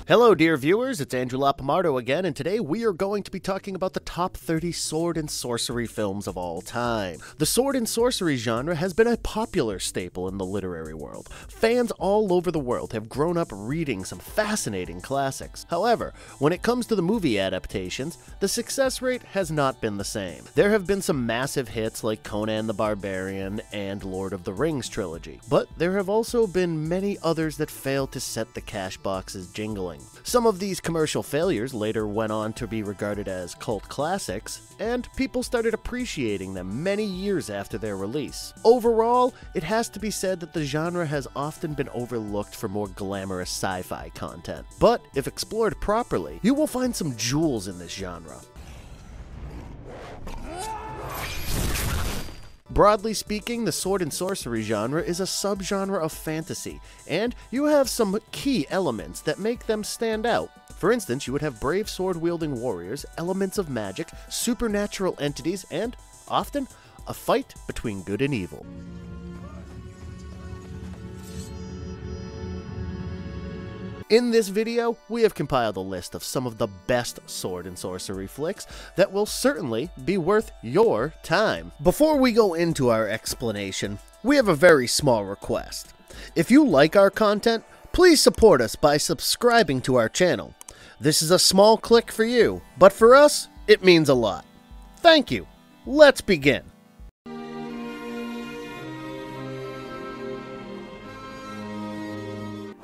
Hello dear viewers, it's Andrew Lapomardo again, and today we are going to be talking about the top 30 sword and sorcery films of all time. The sword and sorcery genre has been a popular staple in the literary world. Fans all over the world have grown up reading some fascinating classics. However, when it comes to the movie adaptations, the success rate has not been the same. There have been some massive hits like Conan the Barbarian and Lord of the Rings trilogy, but there have also been many others that failed to set the cash boxes jingling. Some of these commercial failures later went on to be regarded as cult classics, and people started appreciating them many years after their release. Overall, it has to be said that the genre has often been overlooked for more glamorous sci-fi content. But if explored properly, you will find some jewels in this genre. Broadly speaking, the sword and sorcery genre is a subgenre of fantasy, and you have some key elements that make them stand out. For instance, you would have brave sword-wielding warriors, elements of magic, supernatural entities, and, often, a fight between good and evil. In this video, we have compiled a list of some of the best sword and sorcery flicks that will certainly be worth your time. Before we go into our explanation, we have a very small request. If you like our content, please support us by subscribing to our channel. This is a small click for you, but for us, it means a lot. Thank you. Let's begin.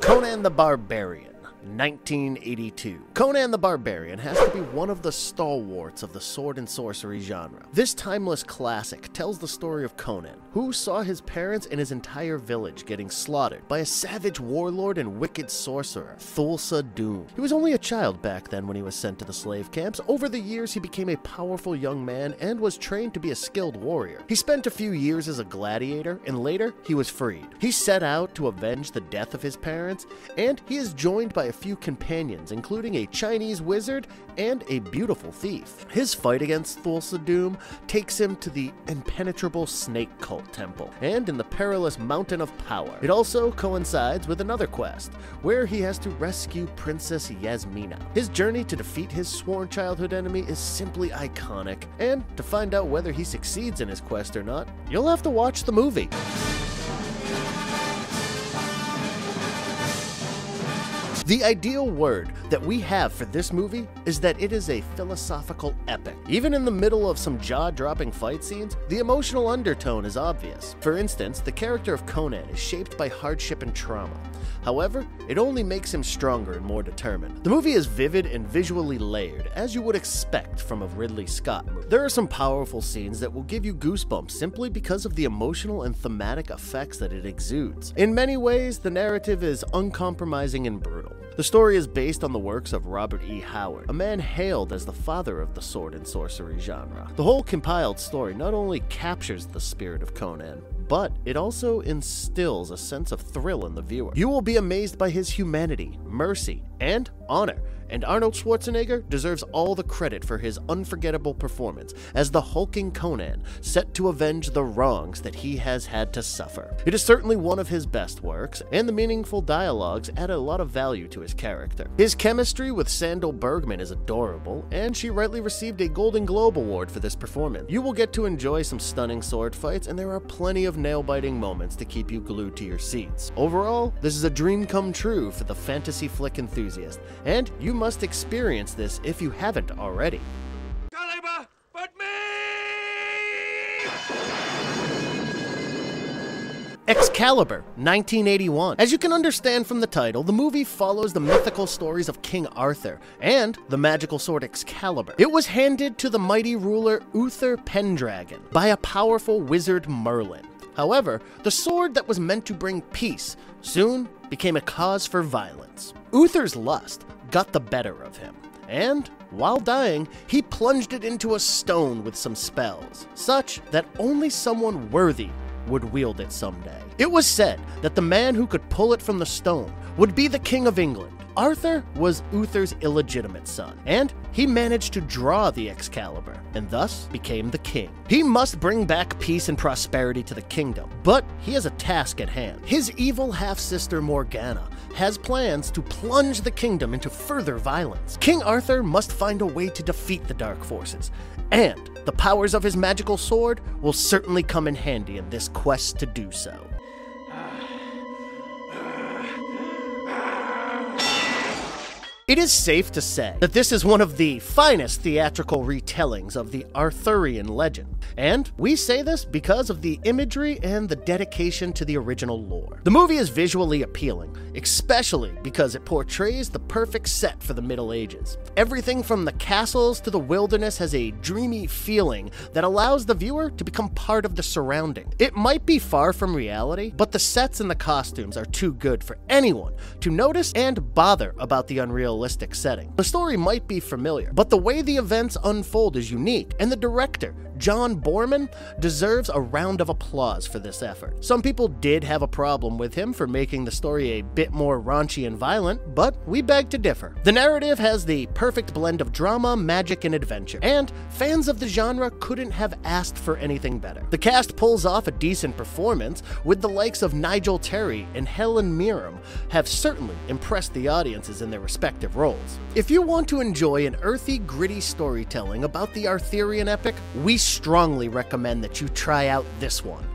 Conan the Barbarian, 1982. Conan the Barbarian has to be one of the stalwarts of the sword and sorcery genre. This timeless classic tells the story of Conan, who saw his parents and his entire village getting slaughtered by a savage warlord and wicked sorcerer, Thulsa Doom. He was only a child back then when he was sent to the slave camps. Over the years, he became a powerful young man and was trained to be a skilled warrior. He spent a few years as a gladiator, and later, he was freed. He set out to avenge the death of his parents, and he is joined by a few companions, including a Chinese wizard and a beautiful thief. His fight against Thulsa Doom takes him to the impenetrable snake cult temple, and in the perilous Mountain of Power. It also coincides with another quest, where he has to rescue Princess Yasmina. His journey to defeat his sworn childhood enemy is simply iconic, and to find out whether he succeeds in his quest or not, you'll have to watch the movie. The ideal word that we have for this movie is that it is a philosophical epic. Even in the middle of some jaw-dropping fight scenes, the emotional undertone is obvious. For instance, the character of Conan is shaped by hardship and trauma. However, it only makes him stronger and more determined. The movie is vivid and visually layered, as you would expect from a Ridley Scott movie. There are some powerful scenes that will give you goosebumps simply because of the emotional and thematic effects that it exudes. In many ways, the narrative is uncompromising and brutal. The story is based on the works of Robert E. Howard, a man hailed as the father of the sword and sorcery genre. The whole compiled story not only captures the spirit of Conan, but it also instills a sense of thrill in the viewer. You will be amazed by his humanity, mercy, and honor, and Arnold Schwarzenegger deserves all the credit for his unforgettable performance as the hulking Conan set to avenge the wrongs that he has had to suffer. It is certainly one of his best works, and the meaningful dialogues add a lot of value to his character. His chemistry with Sandal Bergman is adorable, and she rightly received a Golden Globe Award for this performance. You will get to enjoy some stunning sword fights, and there are plenty of nail-biting moments to keep you glued to your seats. Overall, this is a dream come true for the fantasy flick enthusiast, and you must experience this if you haven't already. Excalibur, but me! Excalibur, 1981. As you can understand from the title, the movie follows the mythical stories of King Arthur and the magical sword Excalibur. It was handed to the mighty ruler Uther Pendragon by a powerful wizard Merlin. However, the sword that was meant to bring peace soon became a cause for violence. Uther's lust got the better of him, and while dying, he plunged it into a stone with some spells, such that only someone worthy would wield it someday. It was said that the man who could pull it from the stone would be the King of England, Arthur was Uther's illegitimate son, and he managed to draw the Excalibur, and thus became the king. He must bring back peace and prosperity to the kingdom, but he has a task at hand. His evil half-sister Morgana has plans to plunge the kingdom into further violence. King Arthur must find a way to defeat the dark forces, and the powers of his magical sword will certainly come in handy in this quest to do so. It is safe to say that this is one of the finest theatrical retellings of the Arthurian legend, and we say this because of the imagery and the dedication to the original lore. The movie is visually appealing, especially because it portrays the perfect set for the Middle Ages. Everything from the castles to the wilderness has a dreamy feeling that allows the viewer to become part of the surrounding. It might be far from reality, but the sets and the costumes are too good for anyone to notice and bother about the unrealistic setting. The story might be familiar, but the way the events unfold is unique, and the director, John Boorman, deserves a round of applause for this effort. Some people did have a problem with him for making the story a bit more raunchy and violent, but we beg to differ. The narrative has the perfect blend of drama, magic, and adventure, and fans of the genre couldn't have asked for anything better. The cast pulls off a decent performance, with the likes of Nigel Terry and Helen Mirren have certainly impressed the audiences in their respective roles. If you want to enjoy an earthy, gritty storytelling about the Arthurian epic, we strongly recommend that you try out this one.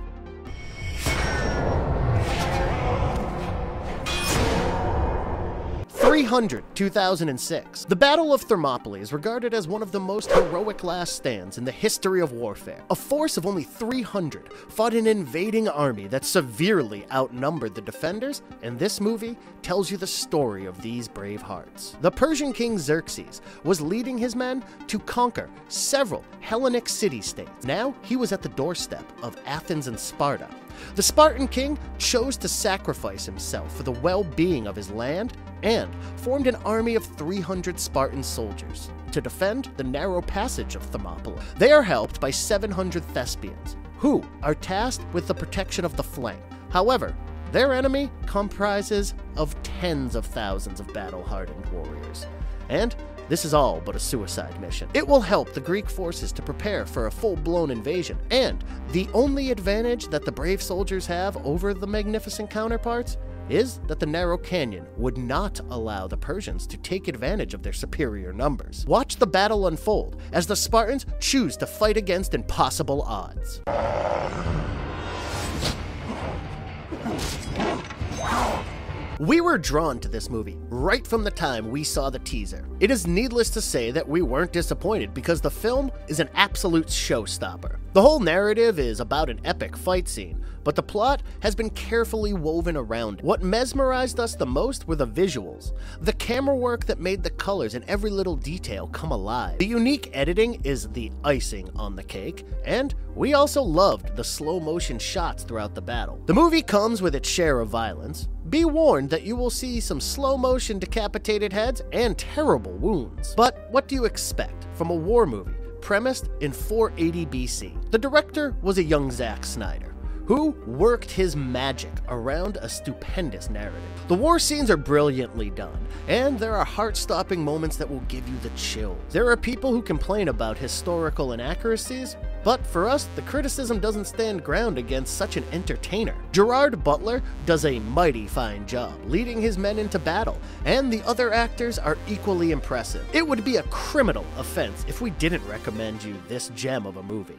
300, 2006. The Battle of Thermopylae is regarded as one of the most heroic last stands in the history of warfare. A force of only 300 fought an invading army that severely outnumbered the defenders, and this movie tells you the story of these brave hearts. The Persian king Xerxes was leading his men to conquer several Hellenic city-states. Now he was at the doorstep of Athens and Sparta. The Spartan king chose to sacrifice himself for the well-being of his land and formed an army of 300 Spartan soldiers to defend the narrow passage of Thermopylae. They are helped by 700 Thespians, who are tasked with the protection of the flank. However, their enemy comprises of tens of thousands of battle-hardened warriors. And this is all but a suicide mission. It will help the Greek forces to prepare for a full-blown invasion, and the only advantage that the brave soldiers have over the magnificent counterparts is that the narrow canyon would not allow the Persians to take advantage of their superior numbers. Watch the battle unfold as the Spartans choose to fight against impossible odds. We were drawn to this movie right from the time we saw the teaser. It is needless to say that we weren't disappointed because the film is an absolute showstopper. The whole narrative is about an epic fight scene, but the plot has been carefully woven around it. What mesmerized us the most were the visuals, the camera work that made the colors and every little detail come alive. The unique editing is the icing on the cake, and we also loved the slow motion shots throughout the battle. The movie comes with its share of violence. Be warned that you will see some slow motion decapitated heads and terrible wounds. But what do you expect from a war movie premised in 480 BC? The director was a young Zack Snyder, who worked his magic around a stupendous narrative. The war scenes are brilliantly done, and there are heart-stopping moments that will give you the chills. There are people who complain about historical inaccuracies, but for us, the criticism doesn't stand ground against such an entertainer. Gerard Butler does a mighty fine job leading his men into battle, and the other actors are equally impressive. It would be a criminal offense if we didn't recommend you this gem of a movie.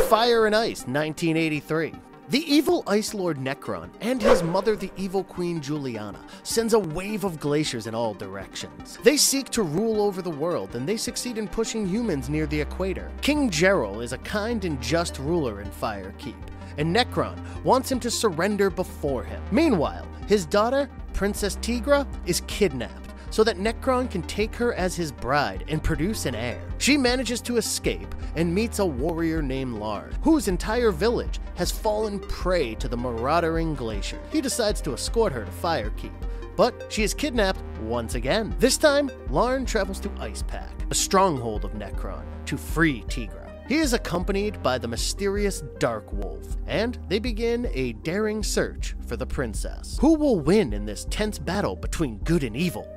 Fire and Ice, 1983. The evil Ice Lord Necron and his mother, the evil Queen Juliana, sends a wave of glaciers in all directions. They seek to rule over the world, and they succeed in pushing humans near the equator. King Geralt is a kind and just ruler in Firekeep, and Necron wants him to surrender before him. Meanwhile, his daughter, Princess Tigra, is kidnapped so that Necron can take her as his bride and produce an heir. She manages to escape and meets a warrior named Larn, whose entire village has fallen prey to the marauding glacier. He decides to escort her to Firekeep, but she is kidnapped once again. This time, Larn travels to Icepack, a stronghold of Necron, to free Tigra. He is accompanied by the mysterious Dark Wolf, and they begin a daring search for the princess. Who will win in this tense battle between good and evil?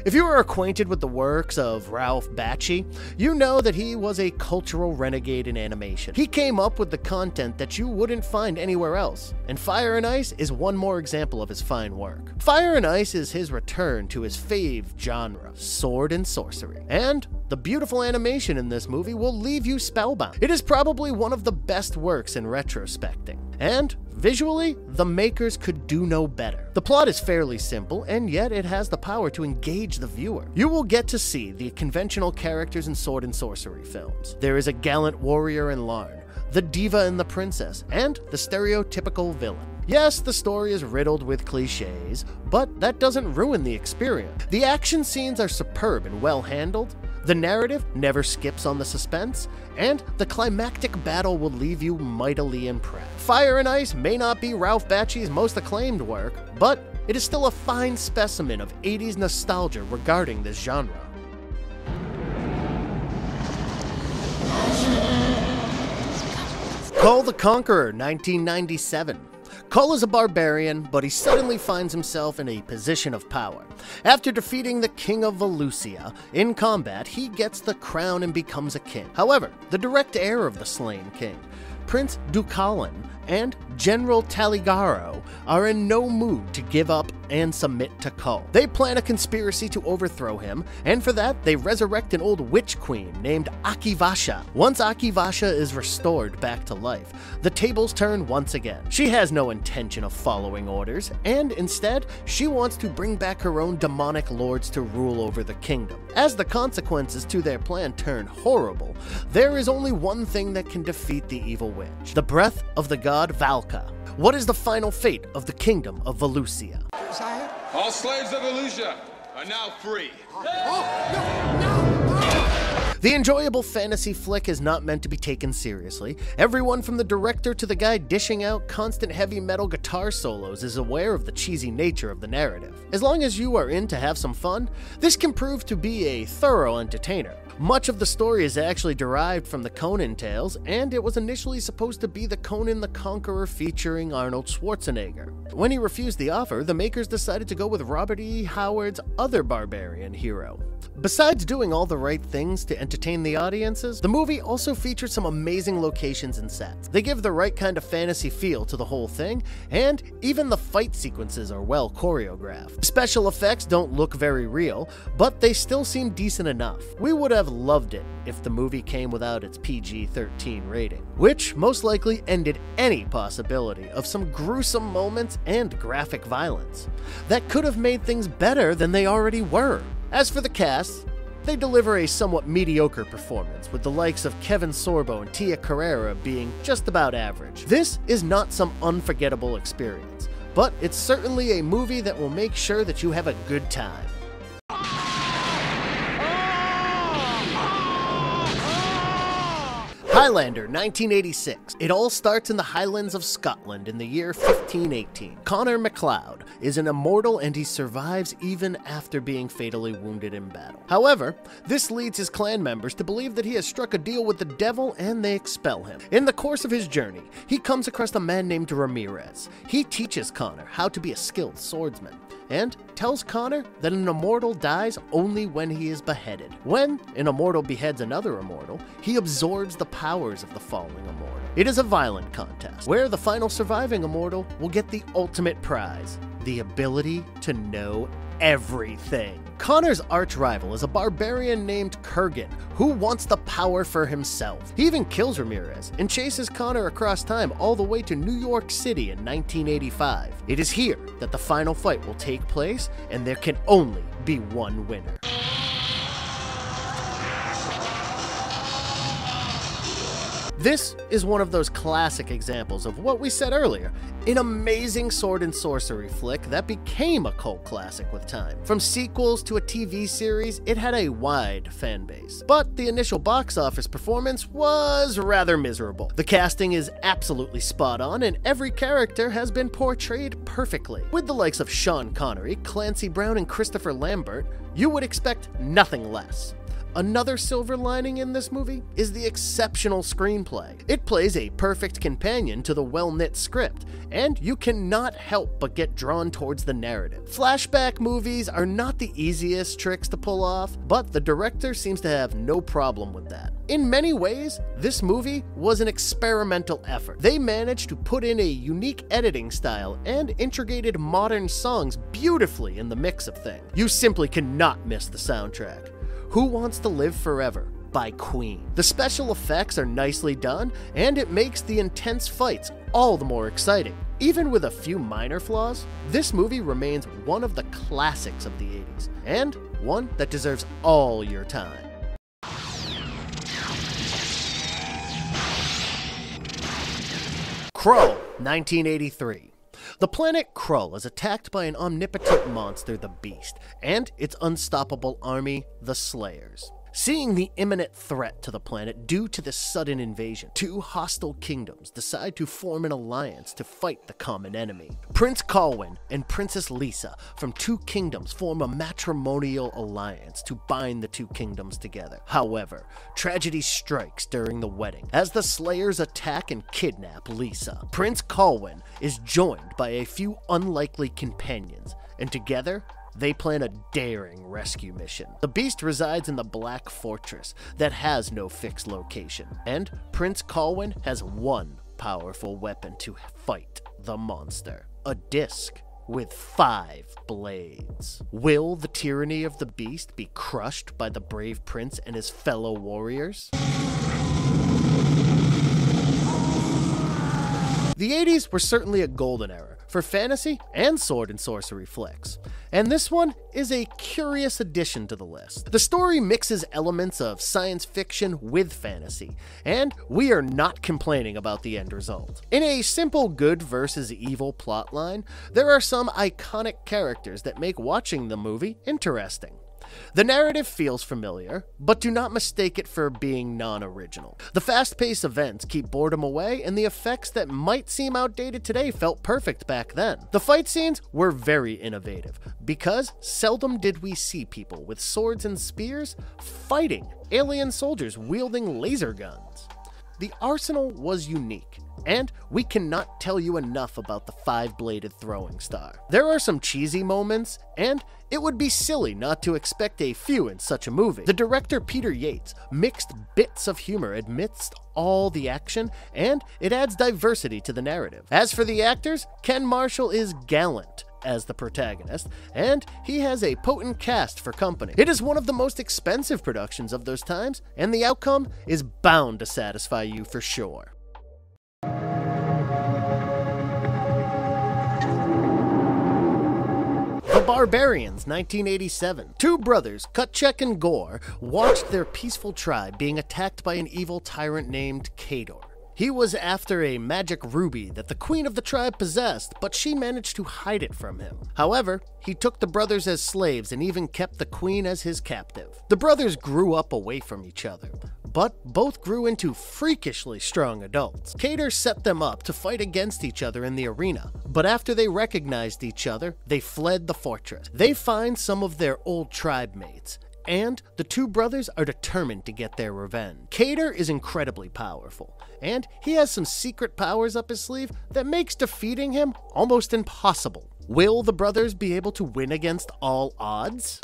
If you are acquainted with the works of Ralph Bakshi, you know that he was a cultural renegade in animation. He came up with the content that you wouldn't find anywhere else, and Fire and Ice is one more example of his fine work. Fire and Ice is his return to his fave genre, sword and sorcery. And the beautiful animation in this movie will leave you spellbound. It is probably one of the best works in retrospecting. And visually, the makers could do no better. The plot is fairly simple, and yet it has the power to engage the viewer. You will get to see the conventional characters in sword and sorcery films. There is a gallant warrior in Larn, the diva and the princess, and the stereotypical villain. Yes, the story is riddled with cliches, but that doesn't ruin the experience. The action scenes are superb and well handled, the narrative never skips on the suspense, and the climactic battle will leave you mightily impressed. Fire and Ice may not be Ralph Bakshi's most acclaimed work, but it is still a fine specimen of 80s nostalgia regarding this genre. Kull the Conqueror, 1997. Kull is a barbarian, but he suddenly finds himself in a position of power. After defeating the king of Valusia in combat, he gets the crown and becomes a king. However, the direct heir of the slain king, Prince Deucalion, and General Taligaro are in no mood to give up and submit to Kull. They plan a conspiracy to overthrow him, and for that, they resurrect an old witch queen named Akivasha. Once Akivasha is restored back to life, the tables turn once again. She has no intention of following orders, and instead, she wants to bring back her own demonic lords to rule over the kingdom. As the consequences to their plan turn horrible, there is only one thing that can defeat the evil witch: the breath of the god Valka. What is the final fate of the kingdom of Valusia? All slaves of Valusia are now free. The enjoyable fantasy flick is not meant to be taken seriously. Everyone from the director to the guy dishing out constant heavy metal guitar solos is aware of the cheesy nature of the narrative. As long as you are in to have some fun, this can prove to be a thorough entertainer. Much of the story is actually derived from the Conan tales, and it was initially supposed to be the Conan the Conqueror featuring Arnold Schwarzenegger. When he refused the offer, the makers decided to go with Robert E. Howard's other barbarian hero. Besides doing all the right things to entertain the audiences, the movie also features some amazing locations and sets. They give the right kind of fantasy feel to the whole thing, and even the fight sequences are well choreographed. Special effects don't look very real, but they still seem decent enough. We would have loved it if the movie came without its PG-13 rating, which most likely ended any possibility of some gruesome moments and graphic violence. That could have made things better than they already were. As for the cast, they deliver a somewhat mediocre performance, with the likes of Kevin Sorbo and Tia Carrera being just about average. This is not some unforgettable experience, but it's certainly a movie that will make sure that you have a good time. Highlander, 1986. It all starts in the Highlands of Scotland in the year 1518. Connor MacLeod is an immortal, and he survives even after being fatally wounded in battle. However, this leads his clan members to believe that he has struck a deal with the devil, and they expel him. In the course of his journey, he comes across a man named Ramirez. He teaches Connor how to be a skilled swordsman, and tells Connor that an immortal dies only when he is beheaded. When an immortal beheads another immortal, he absorbs the powers of the falling immortal. It is a violent contest, where the final surviving immortal will get the ultimate prize: the ability to know everything. Connor's arch-rival is a barbarian named Kurgan, who wants the power for himself. He even kills Ramirez and chases Connor across time all the way to New York City in 1985. It is here that the final fight will take place, and there can only be one winner. This is one of those classic examples of what we said earlier. An amazing sword and sorcery flick that became a cult classic with time. From sequels to a TV series, it had a wide fan base. But the initial box office performance was rather miserable. The casting is absolutely spot on, and every character has been portrayed perfectly. With the likes of Sean Connery, Clancy Brown, and Christopher Lambert, you would expect nothing less. Another silver lining in this movie is the exceptional screenplay. It plays a perfect companion to the well-knit script, and you cannot help but get drawn towards the narrative. Flashback movies are not the easiest tricks to pull off, but the director seems to have no problem with that. In many ways, this movie was an experimental effort. They managed to put in a unique editing style and integrated modern songs beautifully in the mix of things. You simply cannot miss the soundtrack. Who Wants to Live Forever by Queen. The special effects are nicely done, and it makes the intense fights all the more exciting. Even with a few minor flaws, this movie remains one of the classics of the 80s, and one that deserves all your time. Krull, 1983. The planet Krull is attacked by an omnipotent monster, the Beast, and its unstoppable army, the Slayers. Seeing the imminent threat to the planet due to this sudden invasion, two hostile kingdoms decide to form an alliance to fight the common enemy. Prince Colwyn and Princess Lisa from two kingdoms form a matrimonial alliance to bind the two kingdoms together. However, tragedy strikes during the wedding as the Slayers attack and kidnap Lisa. Prince Colwyn is joined by a few unlikely companions, and together, they plan a daring rescue mission. The Beast resides in the Black Fortress that has no fixed location, and Prince Colwyn has one powerful weapon to fight the monster: a disc with 5 blades. Will the tyranny of the Beast be crushed by the brave prince and his fellow warriors? The 80s were certainly a golden era for fantasy and sword and sorcery flicks, and this one is a curious addition to the list. The story mixes elements of science fiction with fantasy, and we are not complaining about the end result. In a simple good versus evil plotline, there are some iconic characters that make watching the movie interesting. The narrative feels familiar, but do not mistake it for being non-original. The fast-paced events keep boredom away, and the effects that might seem outdated today felt perfect back then. The fight scenes were very innovative, because seldom did we see people with swords and spears fighting alien soldiers wielding laser guns. The arsenal was unique, and we cannot tell you enough about the 5-bladed throwing star. There are some cheesy moments, and it would be silly not to expect a few in such a movie. The director Peter Yates mixed bits of humor amidst all the action, and it adds diversity to the narrative. As for the actors, Ken Marshall is gallant as the protagonist, and he has a potent cast for company. It is one of the most expensive productions of those times, and the outcome is bound to satisfy you for sure. The Barbarians, 1987. Two brothers, Kutchek and Gore, watched their peaceful tribe being attacked by an evil tyrant named Ator. He was after a magic ruby that the queen of the tribe possessed, but she managed to hide it from him. However, he took the brothers as slaves and even kept the queen as his captive. The brothers grew up away from each other, but both grew into freakishly strong adults. Ator set them up to fight against each other in the arena, but after they recognized each other, they fled the fortress. They find some of their old tribe mates, and the two brothers are determined to get their revenge. Ator is incredibly powerful, and he has some secret powers up his sleeve that makes defeating him almost impossible. Will the brothers be able to win against all odds?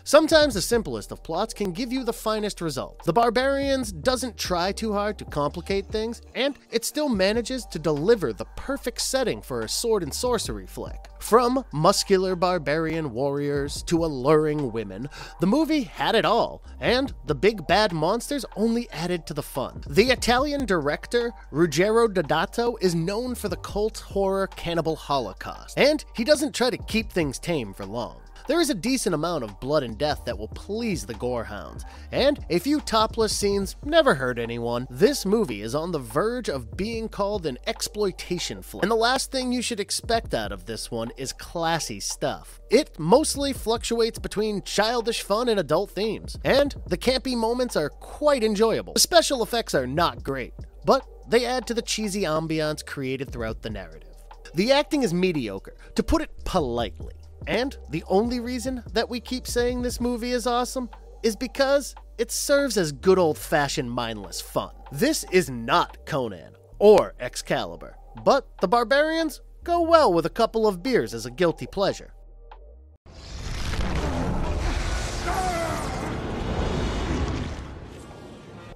Sometimes the simplest of plots can give you the finest result. The Barbarians doesn't try too hard to complicate things, and it still manages to deliver the perfect setting for a sword and sorcery flick. From muscular barbarian warriors to alluring women, the movie had it all, and the big bad monsters only added to the fun. The Italian director, Ruggero Deodato, is known for the cult horror Cannibal Holocaust, and he doesn't try to keep things tame for long. there is a decent amount of blood and death that will please the gorehounds, and a few topless scenes never hurt anyone. This movie is on the verge of being called an exploitation flick, and the last thing you should expect out of this one is classy stuff. It mostly fluctuates between childish fun and adult themes, and the campy moments are quite enjoyable. The special effects are not great, but they add to the cheesy ambiance created throughout the narrative. The acting is mediocre, to put it politely, and the only reason that we keep saying this movie is awesome is because it serves as good old-fashioned mindless fun. This is not Conan or Excalibur, but the Barbarians go well with a couple of beers as a guilty pleasure.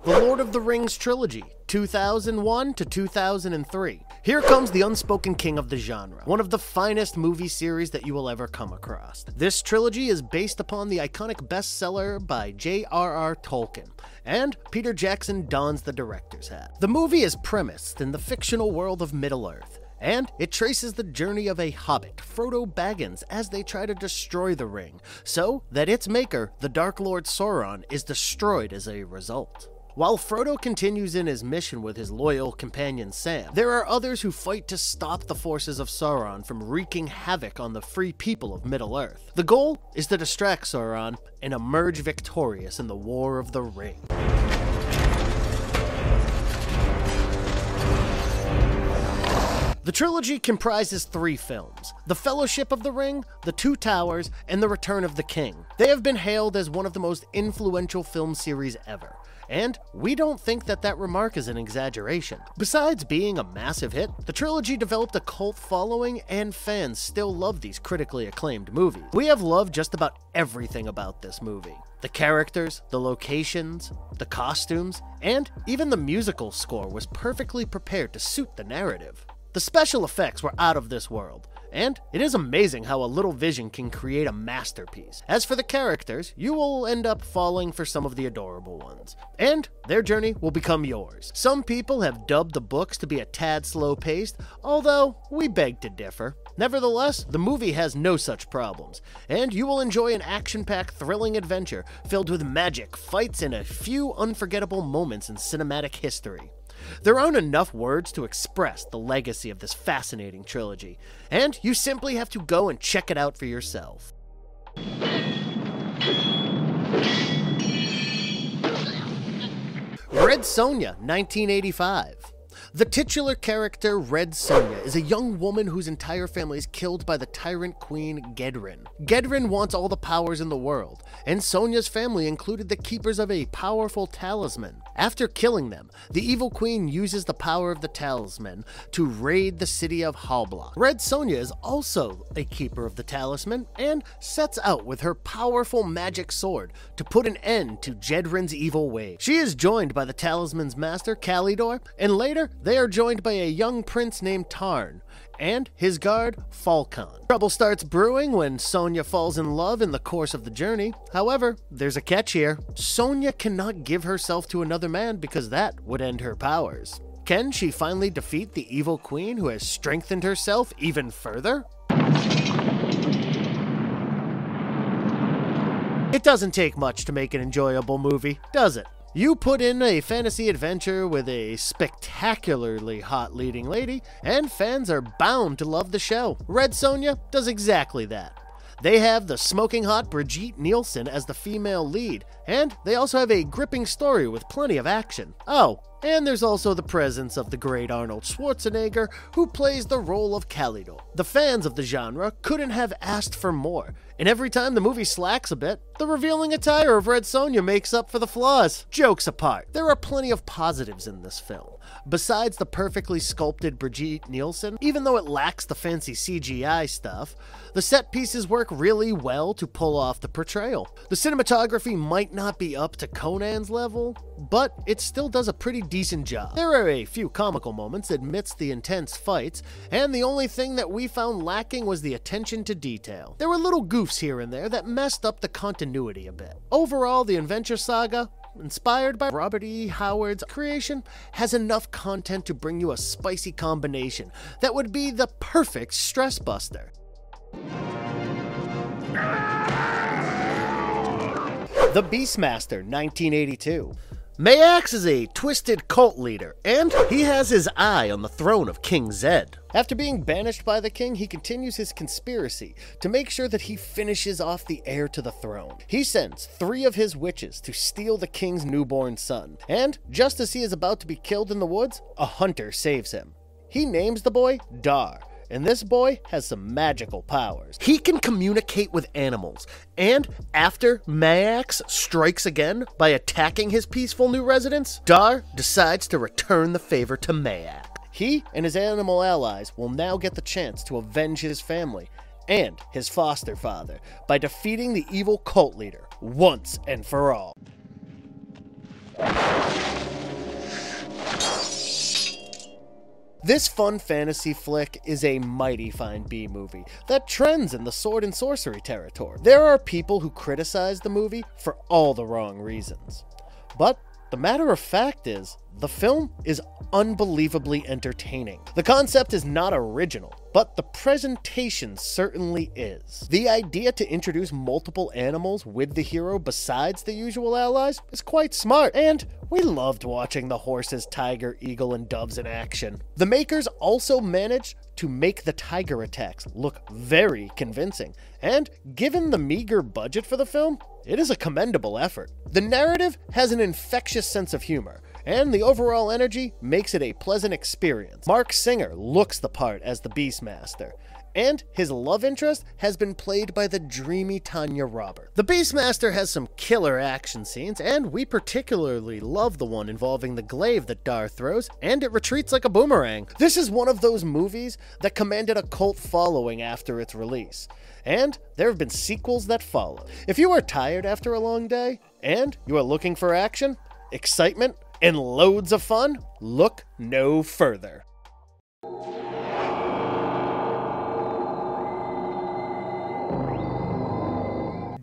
The Lord of the Rings Trilogy, 2001 to 2003. Here comes the unspoken king of the genre, one of the finest movie series that you will ever come across. This trilogy is based upon the iconic bestseller by J.R.R. Tolkien, and Peter Jackson dons the director's hat. The movie is premised in the fictional world of Middle-earth, and it traces the journey of a hobbit, Frodo Baggins, as they try to destroy the ring, so that its maker, the Dark Lord Sauron, is destroyed as a result. While Frodo continues in his mission with his loyal companion Sam, there are others who fight to stop the forces of Sauron from wreaking havoc on the free people of Middle-earth. The goal is to distract Sauron and emerge victorious in the War of the Ring. The trilogy comprises 3 films: The Fellowship of the Ring, The Two Towers, and The Return of the King. They have been hailed as one of the most influential film series ever, and we don't think that that remark is an exaggeration. Besides being a massive hit, the trilogy developed a cult following, and fans still love these critically acclaimed movies. We have loved just about everything about this movie. The characters, the locations, the costumes, and even the musical score was perfectly prepared to suit the narrative. The special effects were out of this world, and it is amazing how a little vision can create a masterpiece. As for the characters, you will end up falling for some of the adorable ones, and their journey will become yours. Some people have dubbed the books to be a tad slow-paced, although we beg to differ. Nevertheless, the movie has no such problems, and you will enjoy an action-packed, thrilling adventure filled with magic, fights, and a few unforgettable moments in cinematic history. There aren't enough words to express the legacy of this fascinating trilogy, and you simply have to go and check it out for yourself. Red Sonja, 1985. The titular character, Red Sonja, is a young woman whose entire family is killed by the tyrant queen Gedrin. Gedrin wants all the powers in the world, and Sonja's family included the keepers of a powerful talisman. After killing them, the evil queen uses the power of the talisman to raid the city of Halblok. Red Sonja is also a keeper of the talisman and sets out with her powerful magic sword to put an end to Gedrin's evil ways. She is joined by the talisman's master, Kalidor, and later they are joined by a young prince named Tarn and his guard, Falcon. Trouble starts brewing when Sonja falls in love in the course of the journey. However, there's a catch here. Sonja cannot give herself to another man because that would end her powers. Can she finally defeat the evil queen who has strengthened herself even further? It doesn't take much to make an enjoyable movie, does it? You put in a fantasy adventure with a spectacularly hot leading lady, and fans are bound to love the show. Red Sonja does exactly that. They have the smoking hot Brigitte Nielsen as the female lead, and they also have a gripping story with plenty of action. Oh, and there's also the presence of the great Arnold Schwarzenegger, who plays the role of Kalidor. The fans of the genre couldn't have asked for more, and every time the movie slacks a bit, the revealing attire of Red Sonja makes up for the flaws. Jokes apart, there are plenty of positives in this film. Besides the perfectly sculpted Brigitte Nielsen, even though it lacks the fancy CGI stuff, the set pieces work really well to pull off the portrayal. The cinematography might not be up to Conan's level, but it still does a pretty decent job. There are a few comical moments amidst the intense fights, and the only thing that we found lacking was the attention to detail. There were little goofs here and there that messed up the continuity a bit. Overall, the adventure saga, inspired by Robert E. Howard's creation, has enough content to bring you a spicy combination that would be the perfect stress buster. The Beastmaster, 1982. Mayax is a twisted cult leader, and he has his eye on the throne of King Zed. After being banished by the king, he continues his conspiracy to make sure that he finishes off the heir to the throne. He sends 3 of his witches to steal the king's newborn son, and just as he is about to be killed in the woods, a hunter saves him. He names the boy Dar, and this boy has some magical powers. He can communicate with animals, and after Mayax strikes again by attacking his peaceful new residents, Dar decides to return the favor to Mayax. He and his animal allies will now get the chance to avenge his family and his foster father by defeating the evil cult leader once and for all. This fun fantasy flick is a mighty fine B-movie that trends in the sword and sorcery territory. There are people who criticize the movie for all the wrong reasons. But the matter of fact is, the film is unbelievably entertaining. The concept is not original, but the presentation certainly is. The idea to introduce multiple animals with the hero besides the usual allies is quite smart, and we loved watching the horses, tiger, eagle, and doves in action. The makers also managed to make the tiger attacks look very convincing, and given the meager budget for the film, it is a commendable effort. The narrative has an infectious sense of humor, and the overall energy makes it a pleasant experience. Mark Singer looks the part as the Beastmaster, and his love interest has been played by the dreamy Tanya Robert. The Beastmaster has some killer action scenes, and we particularly love the one involving the glaive that Dar throws, and it retreats like a boomerang. This is one of those movies that commanded a cult following after its release, and there have been sequels that follow. If you are tired after a long day, and you are looking for action, excitement, and loads of fun, look no further.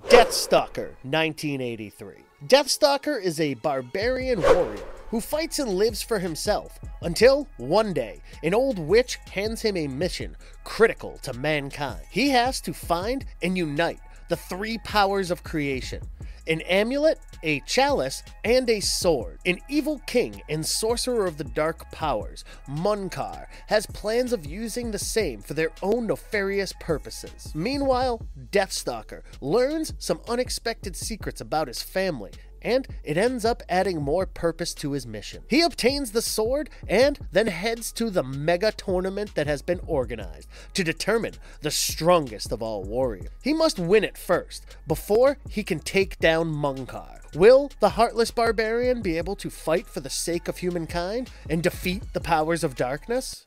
Deathstalker, 1983. Deathstalker is a barbarian warrior who fights and lives for himself until one day an old witch hands him a mission critical to mankind. He has to find and unite the 3 powers of creation: an amulet, a chalice, and a sword. An evil king and sorcerer of the dark powers, Munkar, has plans of using the same for their own nefarious purposes. Meanwhile, Deathstalker learns some unexpected secrets about his family, and it ends up adding more purpose to his mission. He obtains the sword and then heads to the mega tournament that has been organized to determine the strongest of all warriors. He must win it first, before he can take down Munkar. Will the heartless barbarian be able to fight for the sake of humankind and defeat the powers of darkness?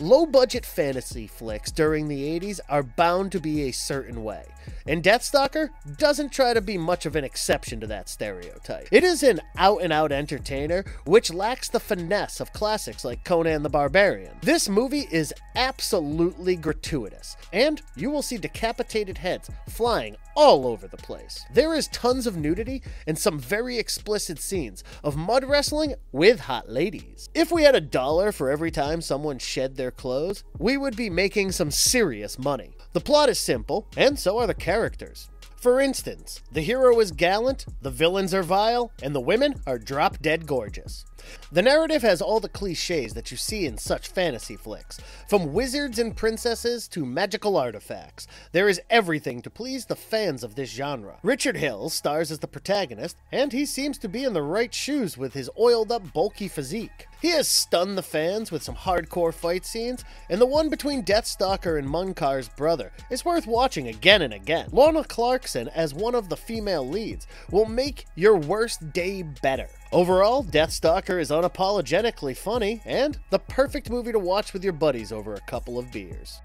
Low-budget fantasy flicks during the 80s are bound to be a certain way, and Deathstalker doesn't try to be much of an exception to that stereotype. It is an out-and-out entertainer which lacks the finesse of classics like Conan the Barbarian. This movie is absolutely gratuitous, and you will see decapitated heads flying all over the place. There is tons of nudity and some very explicit scenes of mud wrestling with hot ladies. If we had $1 for every time someone shed their clothes, we would be making some serious money. The plot is simple, and so are the characters. For instance, the hero is gallant, the villains are vile, and the women are drop-dead gorgeous. The narrative has all the cliches that you see in such fantasy flicks. From wizards and princesses to magical artifacts, there is everything to please the fans of this genre. Richard Hill stars as the protagonist, and he seems to be in the right shoes with his oiled-up, bulky physique. He has stunned the fans with some hardcore fight scenes, and the one between Deathstalker and Munkar's brother is worth watching again and again. Lorna Clarkson as one of the female leads will make your worst day better. Overall, Deathstalker is unapologetically funny, and the perfect movie to watch with your buddies over a couple of beers.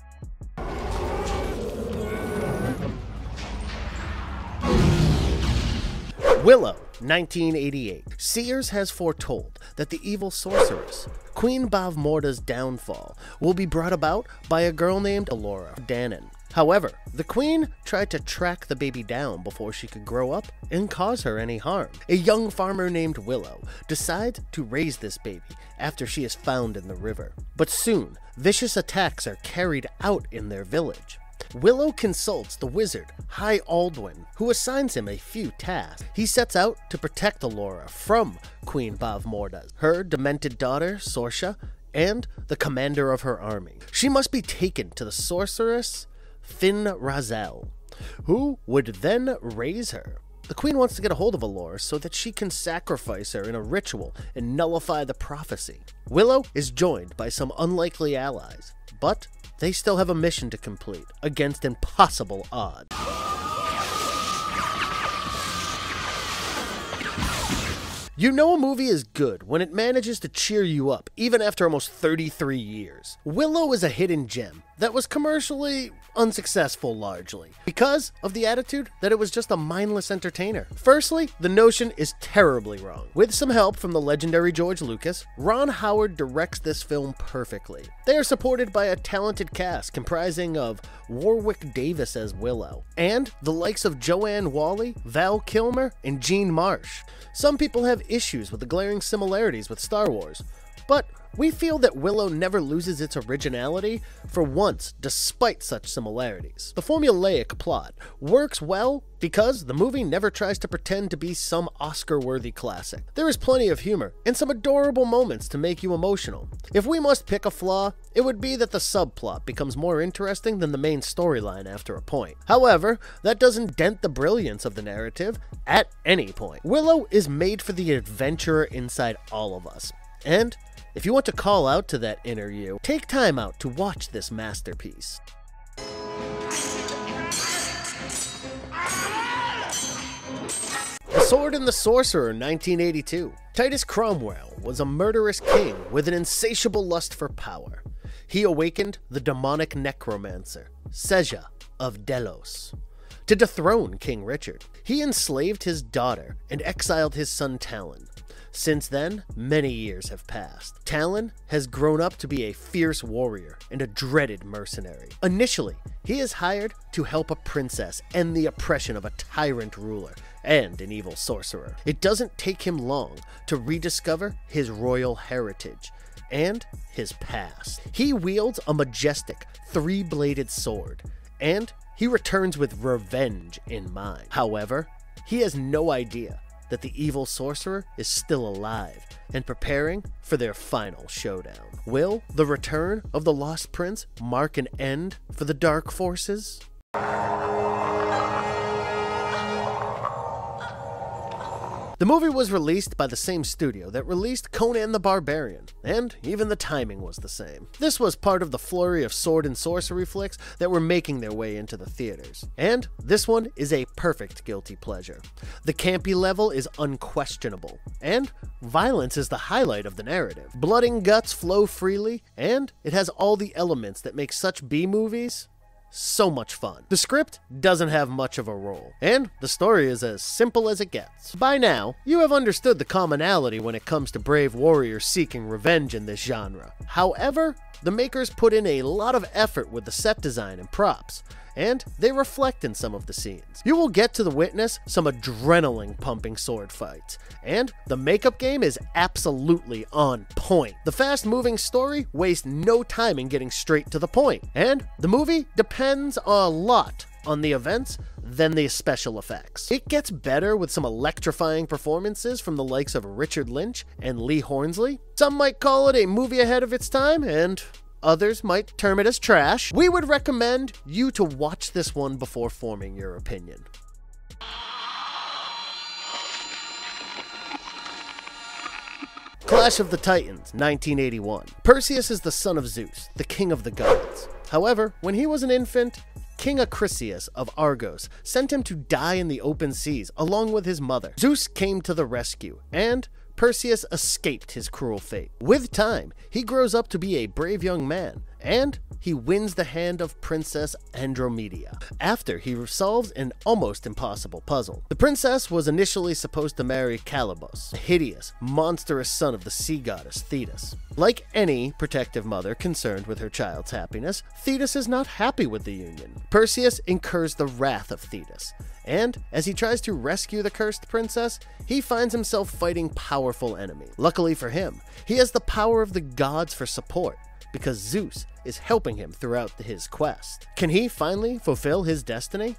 Willow, 1988. Sears has foretold that the evil sorceress, Queen Bavmorda's downfall, will be brought about by a girl named Alora Dannon. However, the queen tried to track the baby down before she could grow up and cause her any harm. A young farmer named Willow decides to raise this baby after she is found in the river. But soon, vicious attacks are carried out in their village. Willow consults the wizard, High Aldwin, who assigns him a few tasks. He sets out to protect Allura from Queen Bavmorda, her demented daughter, Sonja, and the commander of her army. She must be taken to the sorceress, Fin Raziel, who would then raise her. The queen wants to get a hold of Allura so that she can sacrifice her in a ritual and nullify the prophecy. Willow is joined by some unlikely allies, but they still have a mission to complete against impossible odds. You know a movie is good when it manages to cheer you up, even after almost 33 years. Willow is a hidden gem that was commercially unsuccessful largely, because of the attitude that it was just a mindless entertainer. Firstly, the notion is terribly wrong. With some help from the legendary George Lucas, Ron Howard directs this film perfectly. They are supported by a talented cast comprising of Warwick Davis as Willow, and the likes of Joanne Whalley, Val Kilmer, and Jean Marsh. Some people have issues with the glaring similarities with Star Wars, but we feel that Willow never loses its originality for once despite such similarities. The formulaic plot works well because the movie never tries to pretend to be some Oscar-worthy classic. There is plenty of humor and some adorable moments to make you emotional. If we must pick a flaw, it would be that the subplot becomes more interesting than the main storyline after a point. However, that doesn't dent the brilliance of the narrative at any point. Willow is made for the adventurer inside all of us, and if you want to call out to that inner you, take time out to watch this masterpiece. The Sword and the Sorcerer, 1982. Titus Cromwell was a murderous king with an insatiable lust for power. He awakened the demonic necromancer, Seja of Delos, to dethrone King Richard. He enslaved his daughter and exiled his son Talon. Since then, many years have passed. Talon has grown up to be a fierce warrior and a dreaded mercenary. Initially, he is hired to help a princess end the oppression of a tyrant ruler and an evil sorcerer. It doesn't take him long to rediscover his royal heritage and his past. He wields a majestic three-bladed sword, and he returns with revenge in mind. However, he has no idea that the evil sorcerer is still alive and preparing for their final showdown. Will the return of the Lost Prince mark an end for the dark forces? The movie was released by the same studio that released Conan the Barbarian, and even the timing was the same. This was part of the flurry of sword and sorcery flicks that were making their way into the theaters, and this one is a perfect guilty pleasure. The campy level is unquestionable, and violence is the highlight of the narrative. Blood and guts flow freely, and it has all the elements that make such B-movies so much fun. The script doesn't have much of a role, and the story is as simple as it gets. By now, you have understood the commonality when it comes to brave warriors seeking revenge in this genre. However, the makers put in a lot of effort with the set design and props, and they reflect in some of the scenes. You will get to witness some adrenaline-pumping sword fights, and the makeup game is absolutely on point. The fast-moving story wastes no time in getting straight to the point, and the movie depends a lot on the events than the special effects. It gets better with some electrifying performances from the likes of Richard Lynch and Lee Hornsley. Some might call it a movie ahead of its time, and others might term it as trash. We would recommend you to watch this one before forming your opinion. Clash of the Titans, 1981. Perseus is the son of Zeus, the king of the gods. However, when he was an infant, King Acrisius of Argos sent him to die in the open seas along with his mother. Zeus came to the rescue, and Perseus escaped his cruel fate. With time, he grows up to be a brave young man, and he wins the hand of Princess Andromeda after he solves an almost impossible puzzle. The princess was initially supposed to marry Calibos, a hideous, monstrous son of the sea goddess Thetis. Like any protective mother concerned with her child's happiness, Thetis is not happy with the union. Perseus incurs the wrath of Thetis, and as he tries to rescue the cursed princess, he finds himself fighting powerful enemies. Luckily for him, he has the power of the gods for support, because Zeus is helping him throughout his quest. Can he finally fulfill his destiny?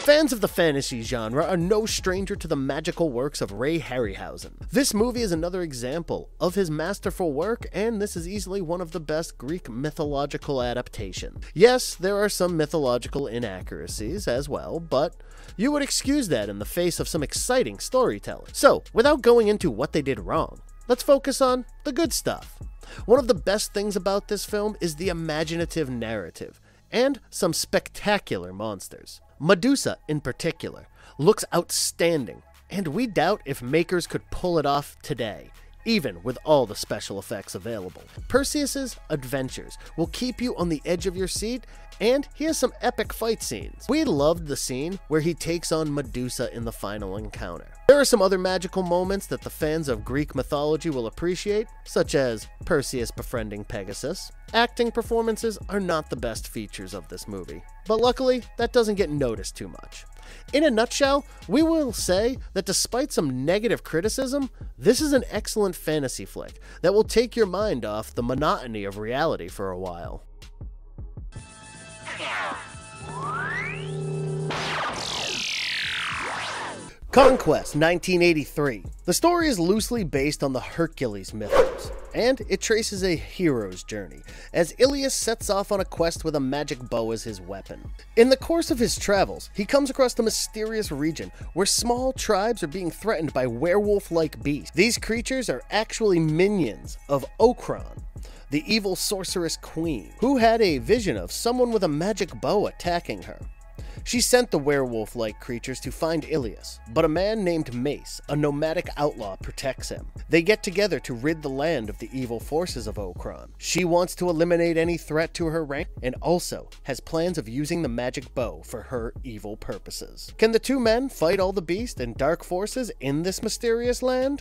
Fans of the fantasy genre are no stranger to the magical works of Ray Harryhausen. This movie is another example of his masterful work, and this is easily one of the best Greek mythological adaptations. Yes, there are some mythological inaccuracies as well, but you would excuse that in the face of some exciting storytelling. So, without going into what they did wrong, let's focus on the good stuff. One of the best things about this film is the imaginative narrative, and some spectacular monsters. Medusa, in particular, looks outstanding, and we doubt if makers could pull it off today, even with all the special effects available. Perseus's adventures will keep you on the edge of your seat, and he has some epic fight scenes. We loved the scene where he takes on Medusa in the final encounter. There are some other magical moments that the fans of Greek mythology will appreciate, such as Perseus befriending Pegasus. Acting performances are not the best features of this movie, but luckily that doesn't get noticed too much. In a nutshell, we will say that despite some negative criticism, this is an excellent fantasy flick that will take your mind off the monotony of reality for a while. Conquest, 1983. The story is loosely based on the Hercules mythos, and it traces a hero's journey, as Ilias sets off on a quest with a magic bow as his weapon. In the course of his travels, he comes across a mysterious region where small tribes are being threatened by werewolf-like beasts. These creatures are actually minions of Okron, the evil sorceress queen, who had a vision of someone with a magic bow attacking her. She sent the werewolf-like creatures to find Ilias, but a man named Mace, a nomadic outlaw, protects him. They get together to rid the land of the evil forces of Okron. She wants to eliminate any threat to her rank, and also has plans of using the magic bow for her evil purposes. Can the two men fight all the beasts and dark forces in this mysterious land?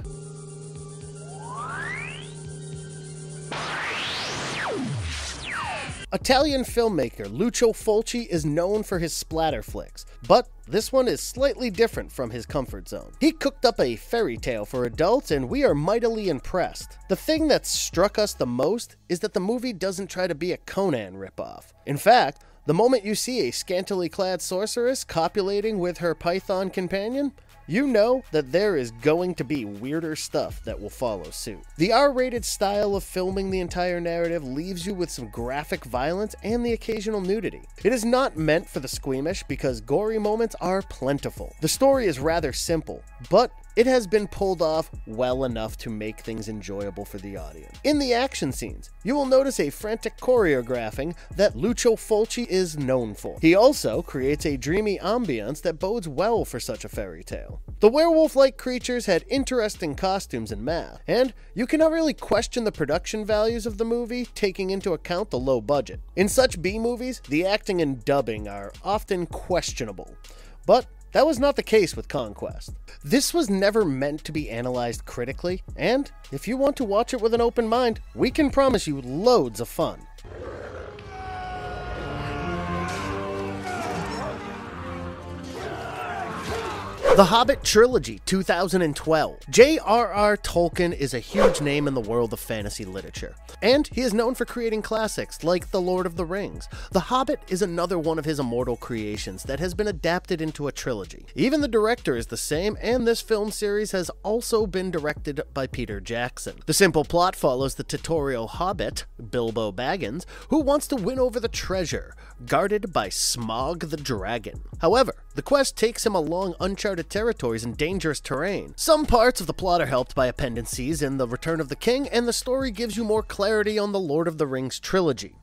Italian filmmaker Lucio Fulci is known for his splatter flicks, but this one is slightly different from his comfort zone. He cooked up a fairy tale for adults, and we are mightily impressed. The thing that struck us the most is that the movie doesn't try to be a Conan ripoff. In fact, the moment you see a scantily clad sorceress copulating with her python companion, you know that there is going to be weirder stuff that will follow suit. The R-rated style of filming the entire narrative leaves you with some graphic violence and the occasional nudity. It is not meant for the squeamish because gory moments are plentiful. The story is rather simple, but it has been pulled off well enough to make things enjoyable for the audience. In the action scenes, you will notice a frantic choreographing that Lucio Fulci is known for. He also creates a dreamy ambience that bodes well for such a fairy tale. The werewolf-like creatures had interesting costumes and math, and you cannot really question the production values of the movie, taking into account the low budget. In such B-movies, the acting and dubbing are often questionable, but that was not the case with Conquest. This was never meant to be analyzed critically, and if you want to watch it with an open mind, we can promise you loads of fun. The Hobbit Trilogy, 2012. J.R.R. Tolkien is a huge name in the world of fantasy literature, and he is known for creating classics like The Lord of the Rings. The Hobbit is another one of his immortal creations that has been adapted into a trilogy. Even the director is the same, and this film series has also been directed by Peter Jackson. The simple plot follows the tutorial hobbit, Bilbo Baggins, who wants to win over the treasure, guarded by Smaug the dragon. However, the quest takes him along uncharted territories and dangerous terrain. Some parts of the plot are helped by appendices in The Return of the King, and the story gives you more clarity on the Lord of the Rings trilogy.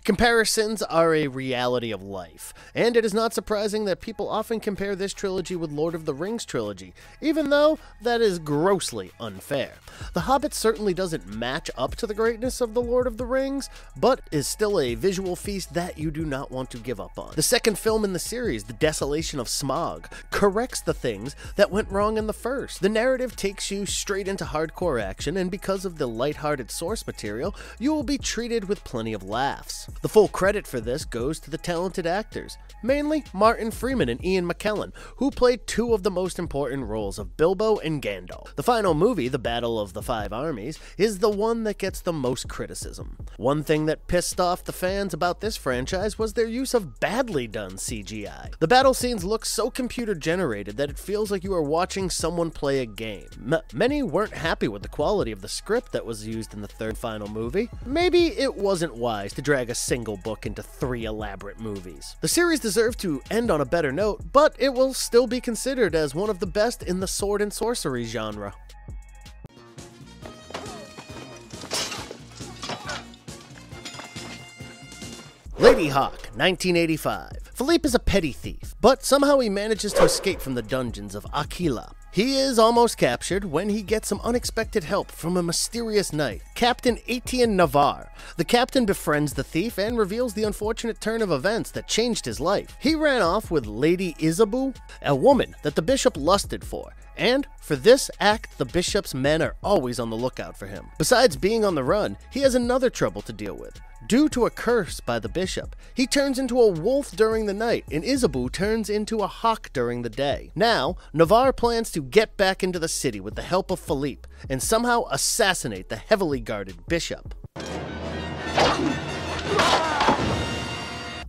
Comparisons are a reality of life, and it is not surprising that people often compare this trilogy with Lord of the Rings trilogy, even though that is grossly unfair. The Hobbit certainly doesn't match up to the greatness of the Lord of the Rings, but is still a visual feast that you do not want to give up on. The second film in the series, The Desolation of Smaug, corrects the things that went wrong in the first. The narrative takes you straight into hardcore action, and because of the lighthearted source material, you will be treated with plenty of laughs. The full credit for this goes to the talented actors, mainly Martin Freeman and Ian McKellen, who played two of the most important roles of Bilbo and Gandalf. The final movie, The Battle of the Five Armies, is the one that gets the most criticism. One thing that pissed off the fans about this franchise was their use of badly done CGI. The battle scenes look so computer generated that it feels like you are watching someone play a game. Many weren't happy with the quality of the script that was used in the third final movie. Maybe it wasn't wise to drag a single book into 3 elaborate movies. The series deserved to end on a better note, but it will still be considered as one of the best in the sword and sorcery genre. Lady Hawke, 1985. Philippe is a petty thief, but somehow he manages to escape from the dungeons of Aquila. He is almost captured when he gets some unexpected help from a mysterious knight, Captain Etienne Navarre. The captain befriends the thief and reveals the unfortunate turn of events that changed his life. He ran off with Lady Isabeau, a woman that the bishop lusted for, and for this act, the bishop's men are always on the lookout for him. Besides being on the run, he has another trouble to deal with. Due to a curse by the bishop, he turns into a wolf during the night, and Isabeau turns into a hawk during the day. Now, Navarre plans to get back into the city with the help of Philippe, and somehow assassinate the heavily guarded bishop.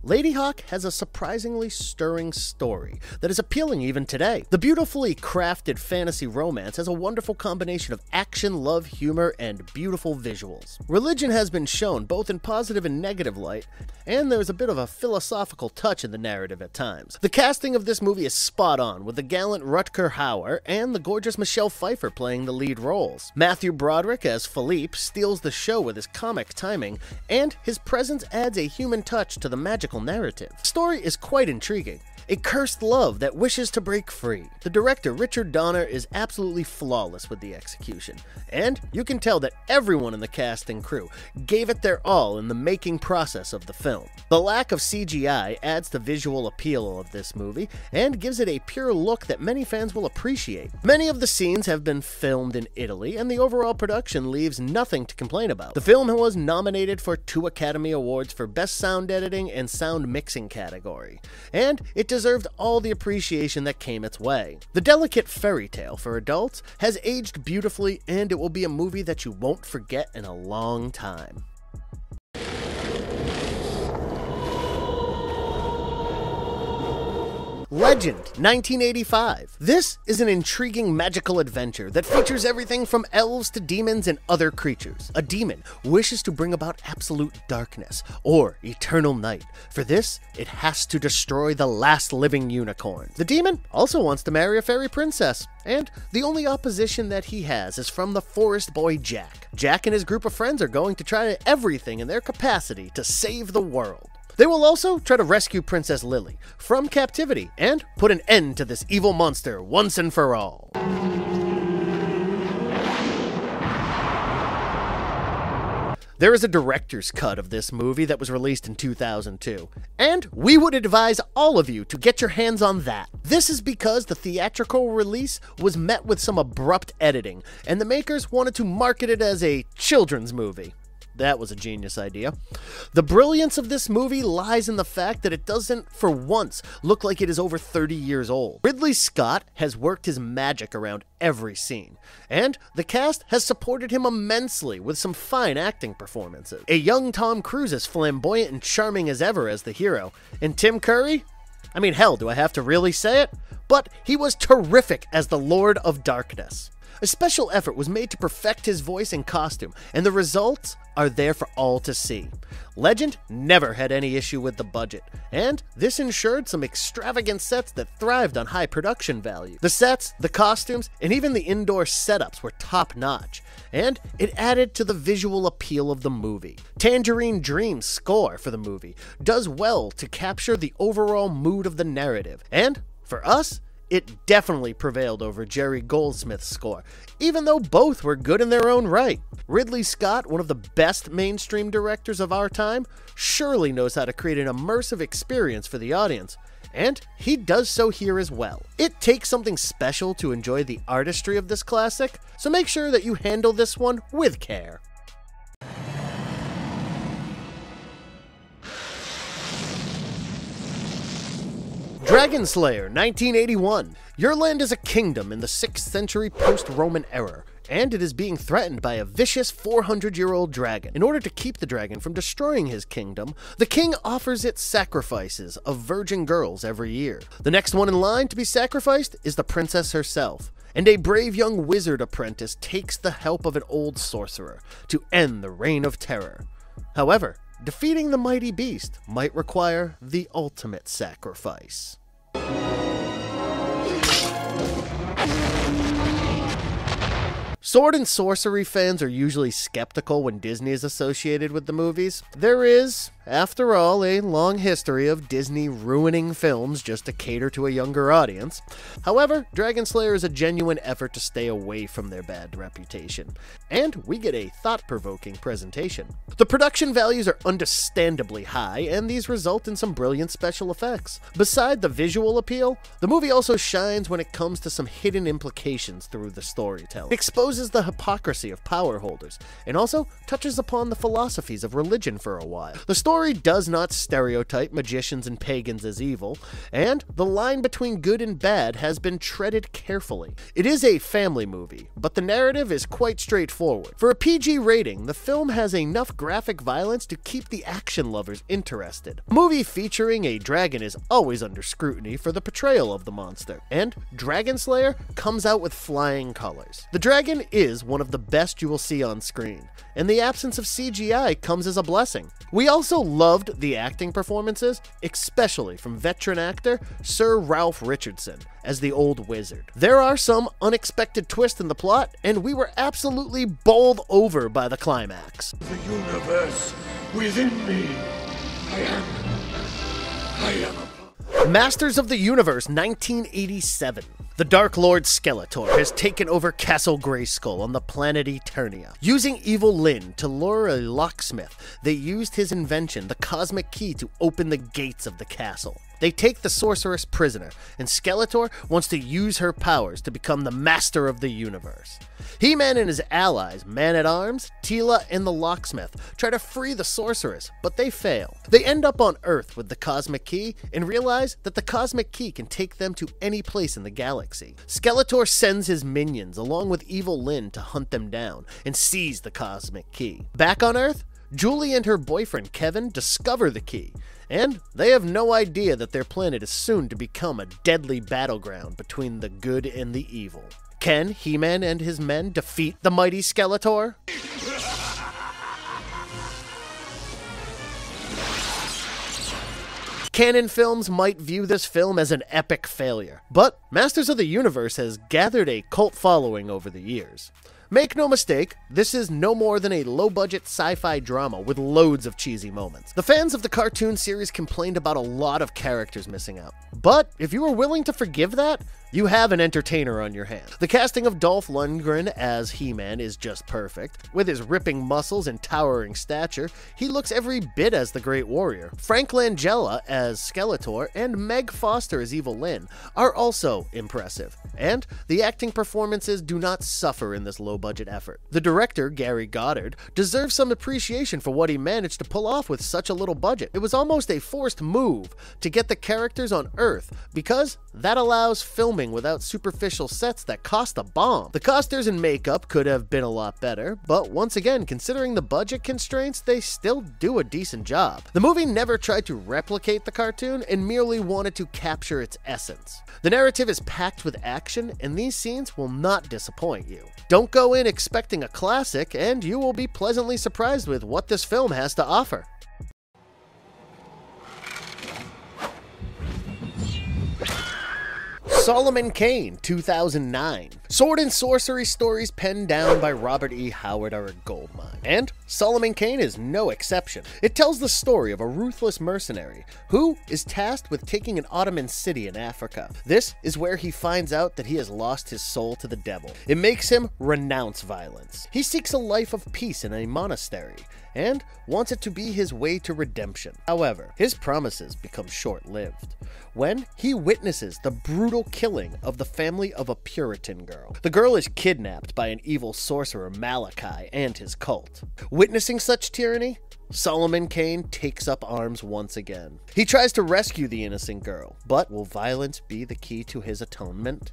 Lady Hawke has a surprisingly stirring story that is appealing even today. The beautifully crafted fantasy romance has a wonderful combination of action, love, humor, and beautiful visuals. Religion has been shown both in positive and negative light, and there is a bit of a philosophical touch in the narrative at times. The casting of this movie is spot on, with the gallant Rutger Hauer and the gorgeous Michelle Pfeiffer playing the lead roles. Matthew Broderick as Philippe steals the show with his comic timing, and his presence adds a human touch to the magical narrative. The story is quite intriguing. A cursed love that wishes to break free. The director, Richard Donner, is absolutely flawless with the execution, and you can tell that everyone in the cast and crew gave it their all in the making process of the film. The lack of CGI adds to visual appeal of this movie and gives it a pure look that many fans will appreciate. Many of the scenes have been filmed in Italy, and the overall production leaves nothing to complain about. The film was nominated for 2 Academy Awards for Best Sound Editing and Sound Mixing category, and it deserved all the appreciation that came its way. The delicate fairy tale for adults has aged beautifully, and it will be a movie that you won't forget in a long time. Legend, 1985. This is an intriguing magical adventure that features everything from elves to demons and other creatures. A demon wishes to bring about absolute darkness, or eternal night. For this, it has to destroy the last living unicorn. The demon also wants to marry a fairy princess, and the only opposition that he has is from the forest boy Jack. Jack and his group of friends are going to try everything in their capacity to save the world. They will also try to rescue Princess Lily from captivity and put an end to this evil monster once and for all. There is a director's cut of this movie that was released in 2002, and we would advise all of you to get your hands on that. This is because the theatrical release was met with some abrupt editing, and the makers wanted to market it as a children's movie. That was a genius idea. The brilliance of this movie lies in the fact that it doesn't, for once, look like it is over 30 years old. Ridley Scott has worked his magic around every scene, and the cast has supported him immensely with some fine acting performances. A young Tom Cruise is flamboyant and charming as ever as the hero, and Tim Curry? I mean, hell, do I have to really say it? But he was terrific as the Lord of Darkness. A special effort was made to perfect his voice and costume, and the results are there for all to see. Legend never had any issue with the budget, and this ensured some extravagant sets that thrived on high production value. The sets, the costumes, and even the indoor setups were top-notch, and it added to the visual appeal of the movie. Tangerine Dream's score for the movie does well to capture the overall mood of the narrative, and for us, it definitely prevailed over Jerry Goldsmith's score, even though both were good in their own right. Ridley Scott, one of the best mainstream directors of our time, surely knows how to create an immersive experience for the audience, and he does so here as well. It takes something special to enjoy the artistry of this classic, so make sure that you handle this one with care. Dragon Slayer, 1981. Your land is a kingdom in the 6th century post-Roman era, and it is being threatened by a vicious 400-year-old dragon. In order to keep the dragon from destroying his kingdom, the king offers it sacrifices of virgin girls every year. The next one in line to be sacrificed is the princess herself, and a brave young wizard apprentice takes the help of an old sorcerer to end the reign of terror. However, defeating the mighty beast might require the ultimate sacrifice. Sword and sorcery fans are usually skeptical when Disney is associated with the movies. There is, after all, a long history of Disney ruining films just to cater to a younger audience. However, Dragon Slayer is a genuine effort to stay away from their bad reputation, and we get a thought-provoking presentation. The production values are understandably high, and these result in some brilliant special effects. Beside the visual appeal, the movie also shines when it comes to some hidden implications through the storytelling. It exposes the hypocrisy of power holders, and also touches upon the philosophies of religion for a while. The story does not stereotype magicians and pagans as evil, and the line between good and bad has been treaded carefully. It is a family movie, but the narrative is quite straightforward. For a PG rating, the film has enough graphic violence to keep the action lovers interested. A movie featuring a dragon is always under scrutiny for the portrayal of the monster, and Dragon Slayer comes out with flying colors. The dragon is one of the best you will see on screen, and the absence of CGI comes as a blessing. We also loved the acting performances, especially from veteran actor Sir Ralph Richardson as the old wizard. There are some unexpected twists in the plot, and we were absolutely bowled over by the climax. The universe within me. I am Masters of the Universe, 1987. The Dark Lord Skeletor has taken over Castle Grayskull on the planet Eternia. Using Evil Lyn to lure a locksmith, they used his invention, the Cosmic Key, to open the gates of the castle. They take the sorceress prisoner, and Skeletor wants to use her powers to become the master of the universe. He-Man and his allies, Man-at-Arms, Teela, and the Locksmith, try to free the sorceress, but they fail. They end up on Earth with the Cosmic Key and realize that the Cosmic Key can take them to any place in the galaxy. Skeletor sends his minions along with Evil Lyn to hunt them down and seize the Cosmic Key. Back on Earth, Julie and her boyfriend Kevin discover the key, and they have no idea that their planet is soon to become a deadly battleground between the good and the evil. Can He-Man and his men defeat the mighty Skeletor? Canon Films might view this film as an epic failure, but Masters of the Universe has gathered a cult following over the years. Make no mistake, this is no more than a low-budget sci-fi drama with loads of cheesy moments. The fans of the cartoon series complained about a lot of characters missing out, but if you are willing to forgive that, you have an entertainer on your hands. The casting of Dolph Lundgren as He-Man is just perfect. With his ripping muscles and towering stature, he looks every bit as the Great Warrior. Frank Langella as Skeletor and Meg Foster as Evil Lyn are also impressive, and the acting performances do not suffer in this low-budget effort. The director, Gary Goddard, deserves some appreciation for what he managed to pull off with such a little budget. It was almost a forced move to get the characters on Earth, because that allows filming without superficial sets that cost a bomb. The costumes and makeup could have been a lot better, but once again, considering the budget constraints, they still do a decent job. The movie never tried to replicate the cartoon and merely wanted to capture its essence. The narrative is packed with action, and these scenes will not disappoint you. Don't go in expecting a classic, and you will be pleasantly surprised with what this film has to offer. Solomon Kane, 2009. Sword and sorcery stories penned down by Robert E. Howard are a goldmine, and Solomon Kane is no exception. It tells the story of a ruthless mercenary who is tasked with taking an Ottoman city in Africa. This is where he finds out that he has lost his soul to the devil. It makes him renounce violence. He seeks a life of peace in a monastery, and wants it to be his way to redemption. However, his promises become short-lived when he witnesses the brutal killing of the family of a Puritan girl. The girl is kidnapped by an evil sorcerer, Malachi, and his cult. Witnessing such tyranny, Solomon Kane takes up arms once again. He tries to rescue the innocent girl, but will violence be the key to his atonement?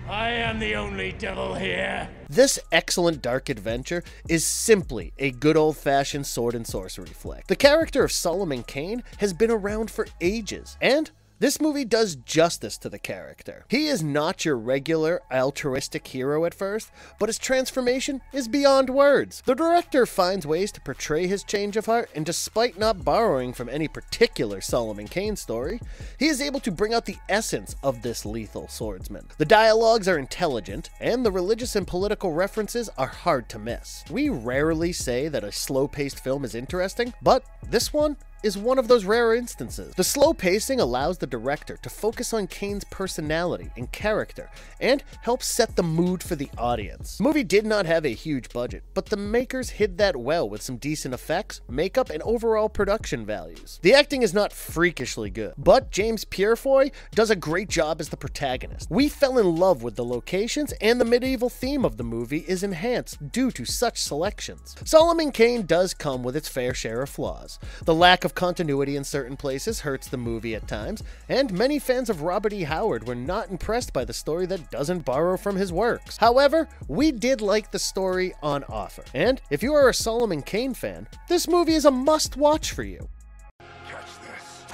I am the only devil here. This excellent dark adventure is simply a good old-fashioned sword and sorcery flick. The character of Solomon Kane has been around for ages, and this movie does justice to the character. He is not your regular altruistic hero at first, but his transformation is beyond words. The director finds ways to portray his change of heart, and despite not borrowing from any particular Solomon Kane story, he is able to bring out the essence of this lethal swordsman. The dialogues are intelligent, and the religious and political references are hard to miss. We rarely say that a slow-paced film is interesting, but this one is one of those rare instances. The slow pacing allows the director to focus on Kane's personality and character, and helps set the mood for the audience. The movie did not have a huge budget, but the makers hid that well with some decent effects, makeup, and overall production values. The acting is not freakishly good, but James Purefoy does a great job as the protagonist. We fell in love with the locations, and the medieval theme of the movie is enhanced due to such selections. Solomon Kane does come with its fair share of flaws. The lack of continuity in certain places hurts the movie at times, and many fans of Robert E. Howard were not impressed by the story that doesn't borrow from his works. However, we did like the story on offer, and if you are a Solomon Kane fan, this movie is a must-watch for you. Catch this.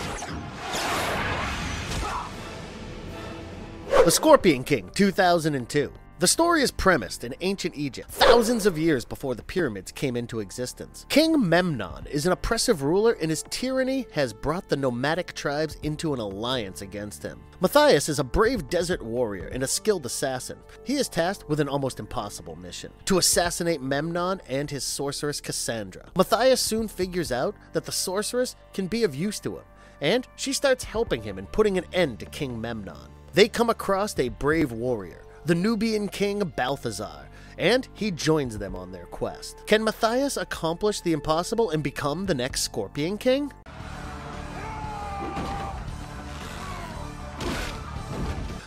The Scorpion King, 2002. The story is premised in ancient Egypt, thousands of years before the pyramids came into existence. King Memnon is an oppressive ruler, and his tyranny has brought the nomadic tribes into an alliance against him. Matthias is a brave desert warrior and a skilled assassin. He is tasked with an almost impossible mission: to assassinate Memnon and his sorceress Cassandra. Matthias soon figures out that the sorceress can be of use to him, and she starts helping him in putting an end to King Memnon. They come across a brave warrior, the Nubian king Balthazar, and he joins them on their quest. Can Matthias accomplish the impossible and become the next Scorpion King?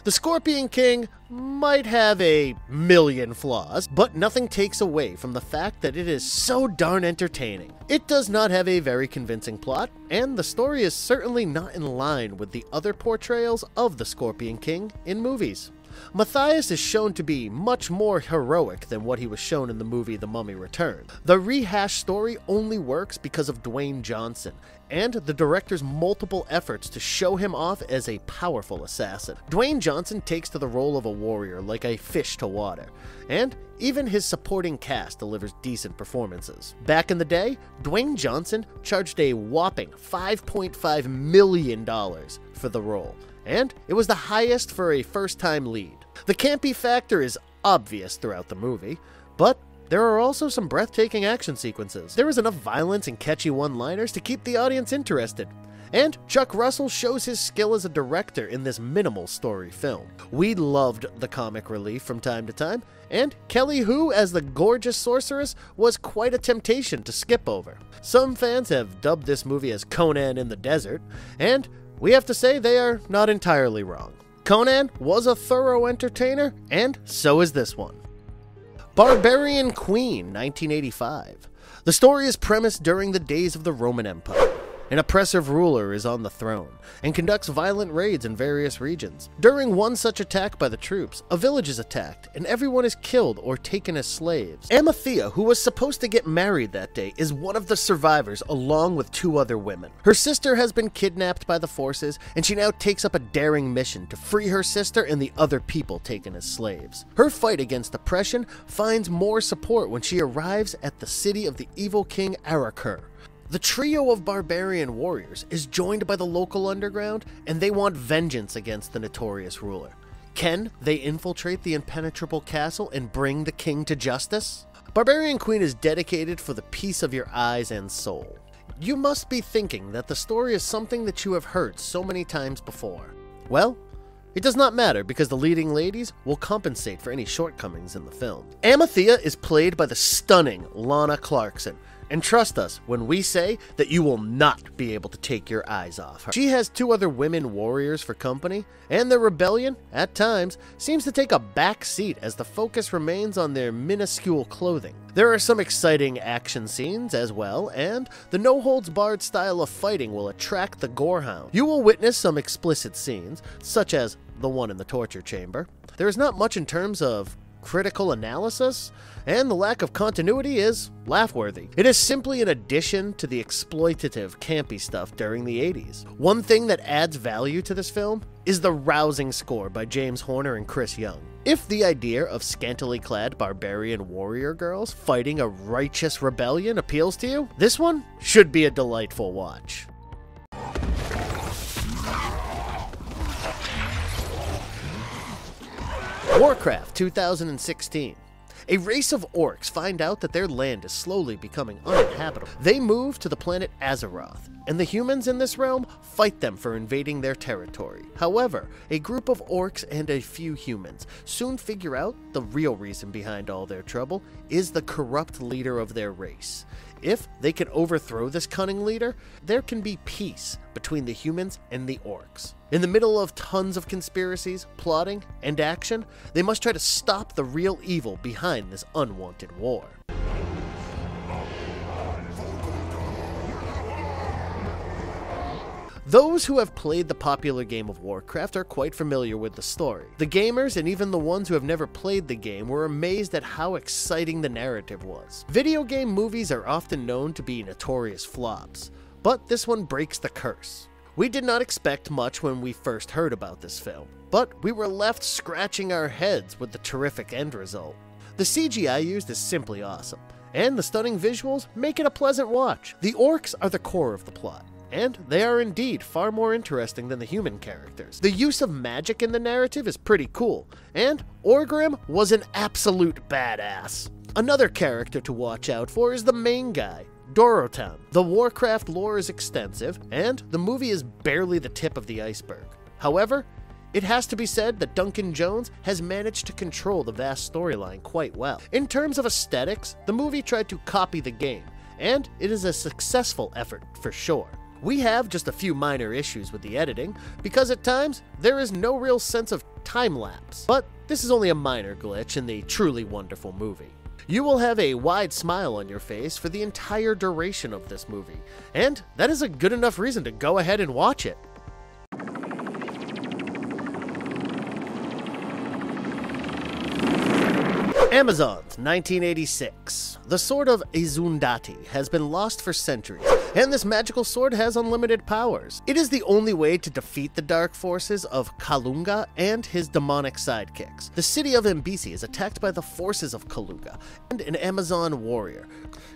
The Scorpion King might have a million flaws, but nothing takes away from the fact that it is so darn entertaining. It does not have a very convincing plot, and the story is certainly not in line with the other portrayals of the Scorpion King in movies. Matthias is shown to be much more heroic than what he was shown in the movie The Mummy Returns. The rehashed story only works because of Dwayne Johnson, and the director's multiple efforts to show him off as a powerful assassin. Dwayne Johnson takes to the role of a warrior like a fish to water, and even his supporting cast delivers decent performances. Back in the day, Dwayne Johnson charged a whopping $5.5 million for the role, and it was the highest for a first-time lead. The campy factor is obvious throughout the movie, but there are also some breathtaking action sequences. There is enough violence and catchy one-liners to keep the audience interested. And Chuck Russell shows his skill as a director in this minimal story film. We loved the comic relief from time to time, and Kelly Hu as the gorgeous sorceress was quite a temptation to skip over. Some fans have dubbed this movie as Conan in the Desert, and we have to say they are not entirely wrong. Conan was a thorough entertainer, and so is this one. Barbarian Queen, 1985. The story is premised during the days of the Roman Empire. An oppressive ruler is on the throne and conducts violent raids in various regions. During one such attack by the troops, a village is attacked and everyone is killed or taken as slaves. Amathea, who was supposed to get married that day, is one of the survivors along with two other women. Her sister has been kidnapped by the forces, and she now takes up a daring mission to free her sister and the other people taken as slaves. Her fight against oppression finds more support when she arrives at the city of the evil king Arakur. The trio of barbarian warriors is joined by the local underground, and they want vengeance against the notorious ruler. Can they infiltrate the impenetrable castle and bring the king to justice? Barbarian Queen is dedicated for the peace of your eyes and soul. You must be thinking that the story is something that you have heard so many times before. Well, it does not matter, because the leading ladies will compensate for any shortcomings in the film. Amathea is played by the stunning Lana Clarkson. And trust us when we say that you will not be able to take your eyes off her. She has 2 other women warriors for company, and their rebellion, at times, seems to take a back seat as the focus remains on their minuscule clothing. There are some exciting action scenes as well, and the no-holds-barred style of fighting will attract the gorehound. You will witness some explicit scenes, such as the one in the torture chamber. There is not much in terms of critical analysis, and the lack of continuity is laugh-worthy. It is simply an addition to the exploitative, campy stuff during the 80s. One thing that adds value to this film is the rousing score by James Horner and Chris Young. If the idea of scantily clad barbarian warrior girls fighting a righteous rebellion appeals to you, this one should be a delightful watch. Warcraft 2016. A race of orcs find out that their land is slowly becoming uninhabitable. They move to the planet Azeroth, and the humans in this realm fight them for invading their territory. However, a group of orcs and a few humans soon figure out the real reason behind all their trouble is the corrupt leader of their race. If they can overthrow this cunning leader, there can be peace between the humans and the orcs. In the middle of tons of conspiracies, plotting, and action, they must try to stop the real evil behind this unwanted war. Those who have played the popular game of Warcraft are quite familiar with the story. The gamers, and even the ones who have never played the game, were amazed at how exciting the narrative was. Video game movies are often known to be notorious flops, but this one breaks the curse. We did not expect much when we first heard about this film, but we were left scratching our heads with the terrific end result. The CGI used is simply awesome, and the stunning visuals make it a pleasant watch. The orcs are the core of the plot, and they are indeed far more interesting than the human characters. The use of magic in the narrative is pretty cool, and Orgrim was an absolute badass. Another character to watch out for is the main guy, Dorotan. The Warcraft lore is extensive, and the movie is barely the tip of the iceberg. However, it has to be said that Duncan Jones has managed to control the vast storyline quite well. In terms of aesthetics, the movie tried to copy the game, and it is a successful effort for sure. We have just a few minor issues with the editing, because at times, there is no real sense of time-lapse. But this is only a minor glitch in the truly wonderful movie. You will have a wide smile on your face for the entire duration of this movie, and that is a good enough reason to go ahead and watch it. Amazons, 1986. The Sword of Izundati has been lost for centuries, and this magical sword has unlimited powers. It is the only way to defeat the dark forces of Kalunga and his demonic sidekicks. The city of Embisi is attacked by the forces of Kalunga, and an Amazon warrior,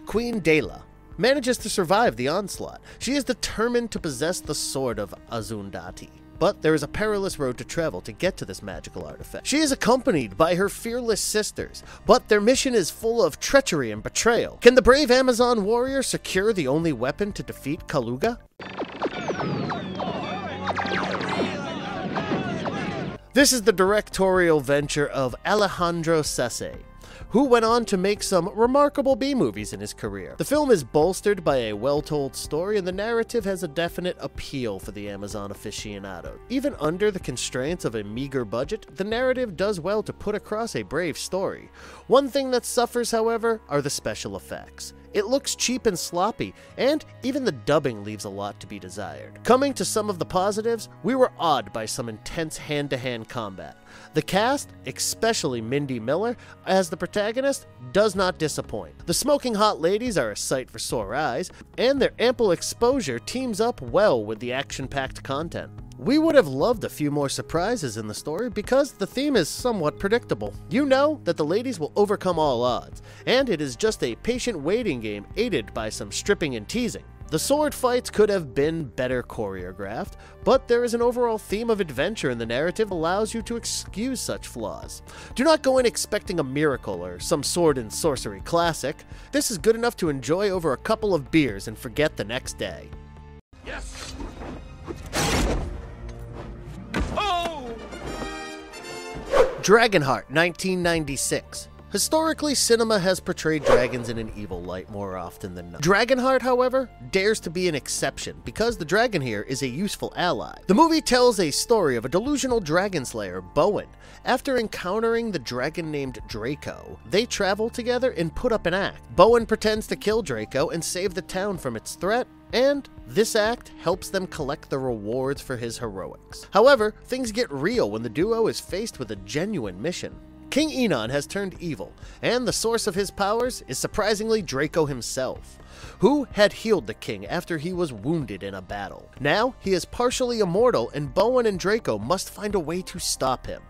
Queen Dela, manages to survive the onslaught. She is determined to possess the Sword of Izundati. But there is a perilous road to travel to get to this magical artifact. She is accompanied by her fearless sisters, but their mission is full of treachery and betrayal. Can the brave Amazon warrior secure the only weapon to defeat Kalunga? This is the directorial venture of Alejandro Sase, who went on to make some remarkable B-movies in his career. The film is bolstered by a well-told story, and the narrative has a definite appeal for the Amazon aficionado. Even under the constraints of a meager budget, the narrative does well to put across a brave story. One thing that suffers, however, are the special effects. It looks cheap and sloppy, and even the dubbing leaves a lot to be desired. Coming to some of the positives, we were awed by some intense hand-to-hand combat. The cast, especially Mindy Miller, as the protagonist, does not disappoint. The smoking hot ladies are a sight for sore eyes, and their ample exposure teams up well with the action-packed content. We would have loved a few more surprises in the story because the theme is somewhat predictable. You know that the ladies will overcome all odds, and it is just a patient waiting game aided by some stripping and teasing. The sword fights could have been better choreographed, but there is an overall theme of adventure in the narrative that allows you to excuse such flaws. Do not go in expecting a miracle or some sword and sorcery classic. This is good enough to enjoy over a couple of beers and forget the next day. Yes! DragonHeart 1996. Historically, cinema has portrayed dragons in an evil light more often than not. DragonHeart, however, dares to be an exception because the dragon here is a useful ally. The movie tells a story of a delusional dragon slayer, Bowen. After encountering the dragon named Draco, they travel together and put up an act. Bowen pretends to kill Draco and save the town from its threat, and this act helps them collect the rewards for his heroics. However, things get real when the duo is faced with a genuine mission. King Enon has turned evil, and the source of his powers is surprisingly Draco himself, who had healed the king after he was wounded in a battle. Now, he is partially immortal, and Bowen and Draco must find a way to stop him.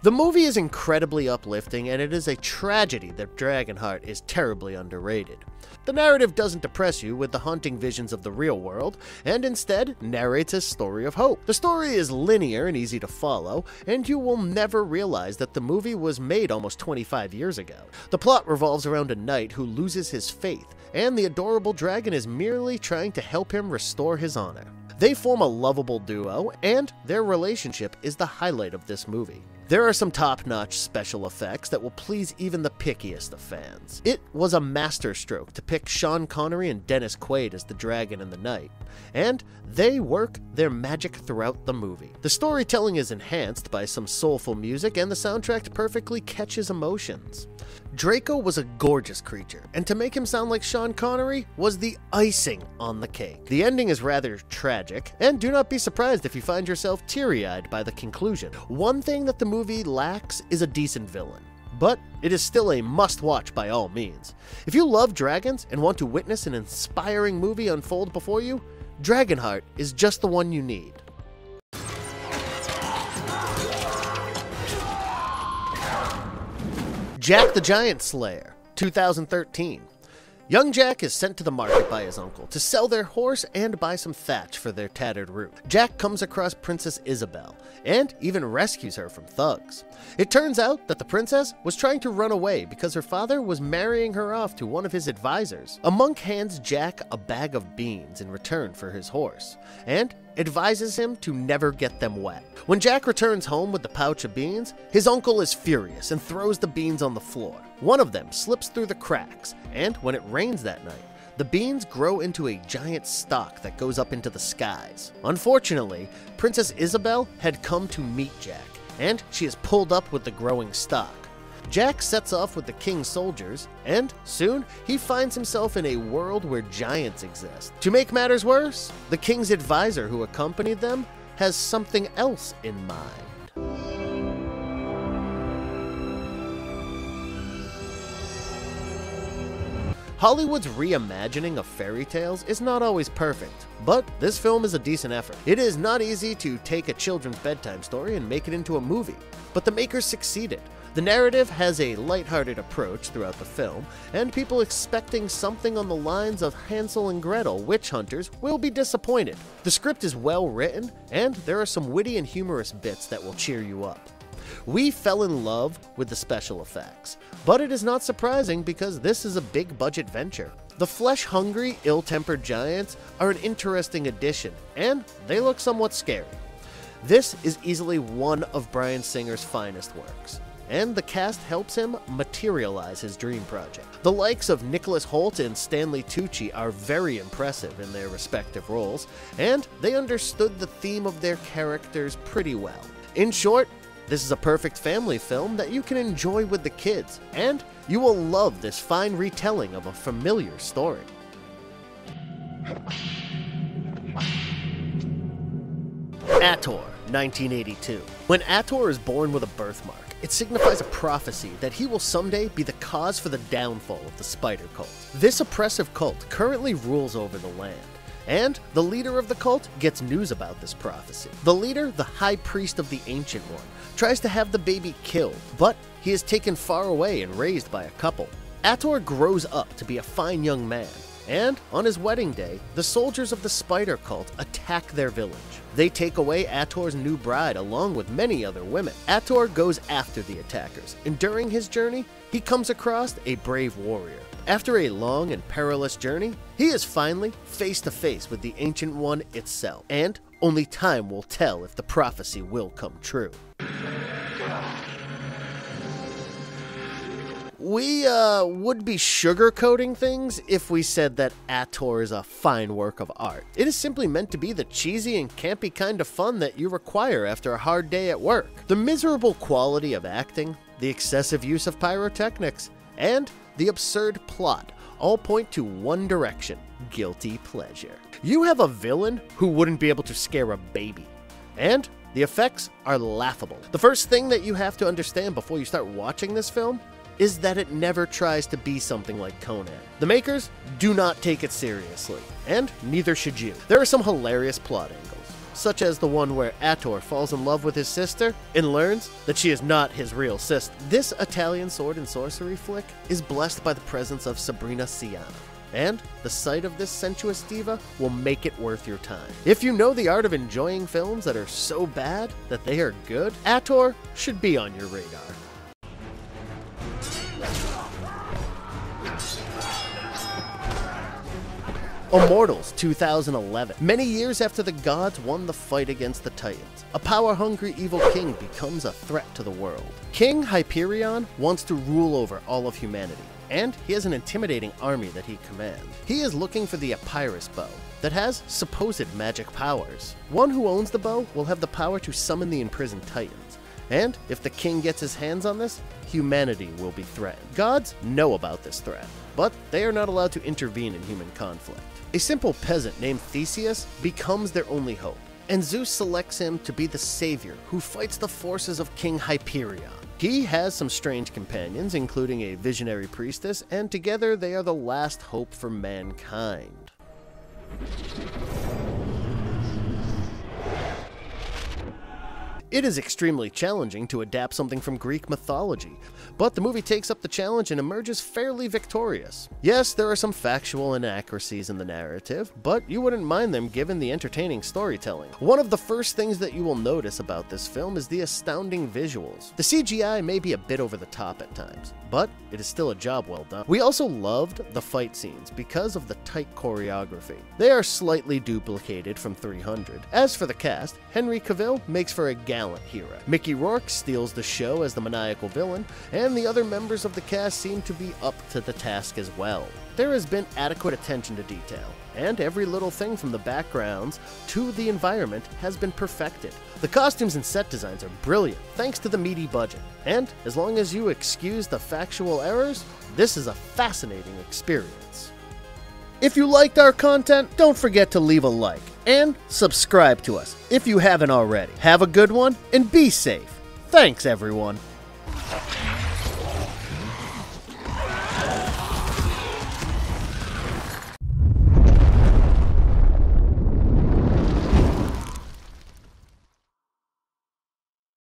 The movie is incredibly uplifting, and it is a tragedy that DragonHeart is terribly underrated. The narrative doesn't depress you with the haunting visions of the real world, and instead narrates a story of hope. The story is linear and easy to follow, and you will never realize that the movie was made almost 25 years ago. The plot revolves around a knight who loses his faith, and the adorable dragon is merely trying to help him restore his honor. They form a lovable duo, and their relationship is the highlight of this movie. There are some top-notch special effects that will please even the pickiest of fans. It was a masterstroke to pick Sean Connery and Dennis Quaid as the dragon and the knight, and they work their magic throughout the movie. The storytelling is enhanced by some soulful music, and the soundtrack perfectly catches emotions. Draco was a gorgeous creature, and to make him sound like Sean Connery was the icing on the cake. The ending is rather tragic, and do not be surprised if you find yourself teary-eyed by the conclusion. One thing that the movie lacks is a decent villain, but it is still a must-watch by all means. If you love dragons and want to witness an inspiring movie unfold before you, DragonHeart is just the one you need. Jack the Giant Slayer, 2013. Young Jack is sent to the market by his uncle to sell their horse and buy some thatch for their tattered roof. Jack comes across Princess Isabel and even rescues her from thugs. It turns out that the princess was trying to run away because her father was marrying her off to one of his advisors. A monk hands Jack a bag of beans in return for his horse and advises him to never get them wet. When Jack returns home with the pouch of beans, his uncle is furious and throws the beans on the floor. One of them slips through the cracks, and when it rains that night, the beans grow into a giant stalk that goes up into the skies. Unfortunately, Princess Isabel had come to meet Jack, and she is pulled up with the growing stalk. Jack sets off with the king's soldiers, and soon he finds himself in a world where giants exist. To make matters worse, the king's advisor who accompanied them has something else in mind. Hollywood's reimagining of fairy tales is not always perfect, but this film is a decent effort. It is not easy to take a children's bedtime story and make it into a movie, but the makers succeeded. The narrative has a lighthearted approach throughout the film, and people expecting something on the lines of Hansel and Gretel witch hunters will be disappointed. The script is well written, and there are some witty and humorous bits that will cheer you up. We fell in love with the special effects, but it is not surprising because this is a big-budget venture. The flesh-hungry, ill-tempered giants are an interesting addition, and they look somewhat scary. This is easily one of Bryan Singer's finest works, and the cast helps him materialize his dream project. The likes of Nicholas Hoult and Stanley Tucci are very impressive in their respective roles, and they understood the theme of their characters pretty well. In short, this is a perfect family film that you can enjoy with the kids, and you will love this fine retelling of a familiar story. Ator, 1982. When Ator is born with a birthmark, it signifies a prophecy that he will someday be the cause for the downfall of the spider cult. This oppressive cult currently rules over the land, and the leader of the cult gets news about this prophecy. The leader, the high priest of the Ancient One, tries to have the baby killed, but he is taken far away and raised by a couple. Ator grows up to be a fine young man, and on his wedding day, the soldiers of the spider cult attack their village. They take away Ator's new bride along with many other women. Ator goes after the attackers, and during his journey, he comes across a brave warrior. After a long and perilous journey, he is finally face to face with the Ancient One itself, and only time will tell if the prophecy will come true. We would be sugarcoating things if we said that Ator is a fine work of art. It is simply meant to be the cheesy and campy kind of fun that you require after a hard day at work. The miserable quality of acting, the excessive use of pyrotechnics, and the absurd plot all point to one direction: guilty pleasure. You have a villain who wouldn't be able to scare a baby, and the effects are laughable. The first thing that you have to understand before you start watching this film is that it never tries to be something like Conan. The makers do not take it seriously, and neither should you. There are some hilarious plot angles, such as the one where Ator falls in love with his sister and learns that she is not his real sister. This Italian sword and sorcery flick is blessed by the presence of Sabrina Ciano, and the sight of this sensuous diva will make it worth your time. If you know the art of enjoying films that are so bad that they are good, Ator should be on your radar. Immortals 2011. Many years after the gods won the fight against the Titans, a power-hungry evil king becomes a threat to the world. King Hyperion wants to rule over all of humanity, and he has an intimidating army that he commands. He is looking for the Epirus bow that has supposed magic powers. One who owns the bow will have the power to summon the imprisoned Titans, and if the king gets his hands on this, humanity will be threatened. Gods know about this threat, but they are not allowed to intervene in human conflict. A simple peasant named Theseus becomes their only hope, and Zeus selects him to be the savior who fights the forces of King Hyperion. He has some strange companions, including a visionary priestess, and together they are the last hope for mankind. It is extremely challenging to adapt something from Greek mythology, but the movie takes up the challenge and emerges fairly victorious. Yes, there are some factual inaccuracies in the narrative, but you wouldn't mind them given the entertaining storytelling. One of the first things that you will notice about this film is the astounding visuals. The CGI may be a bit over the top at times, but it is still a job well done. We also loved the fight scenes because of the tight choreography. They are slightly duplicated from 300. As for the cast, Henry Cavill makes for a gallant hero. Mickey Rourke steals the show as the maniacal villain, and the other members of the cast seem to be up to the task as well. There has been adequate attention to detail, and every little thing from the backgrounds to the environment has been perfected. The costumes and set designs are brilliant thanks to the meaty budget, and as long as you excuse the factual errors, this is a fascinating experience. If you liked our content, don't forget to leave a like and subscribe to us if you haven't already. Have a good one and be safe. Thanks, everyone.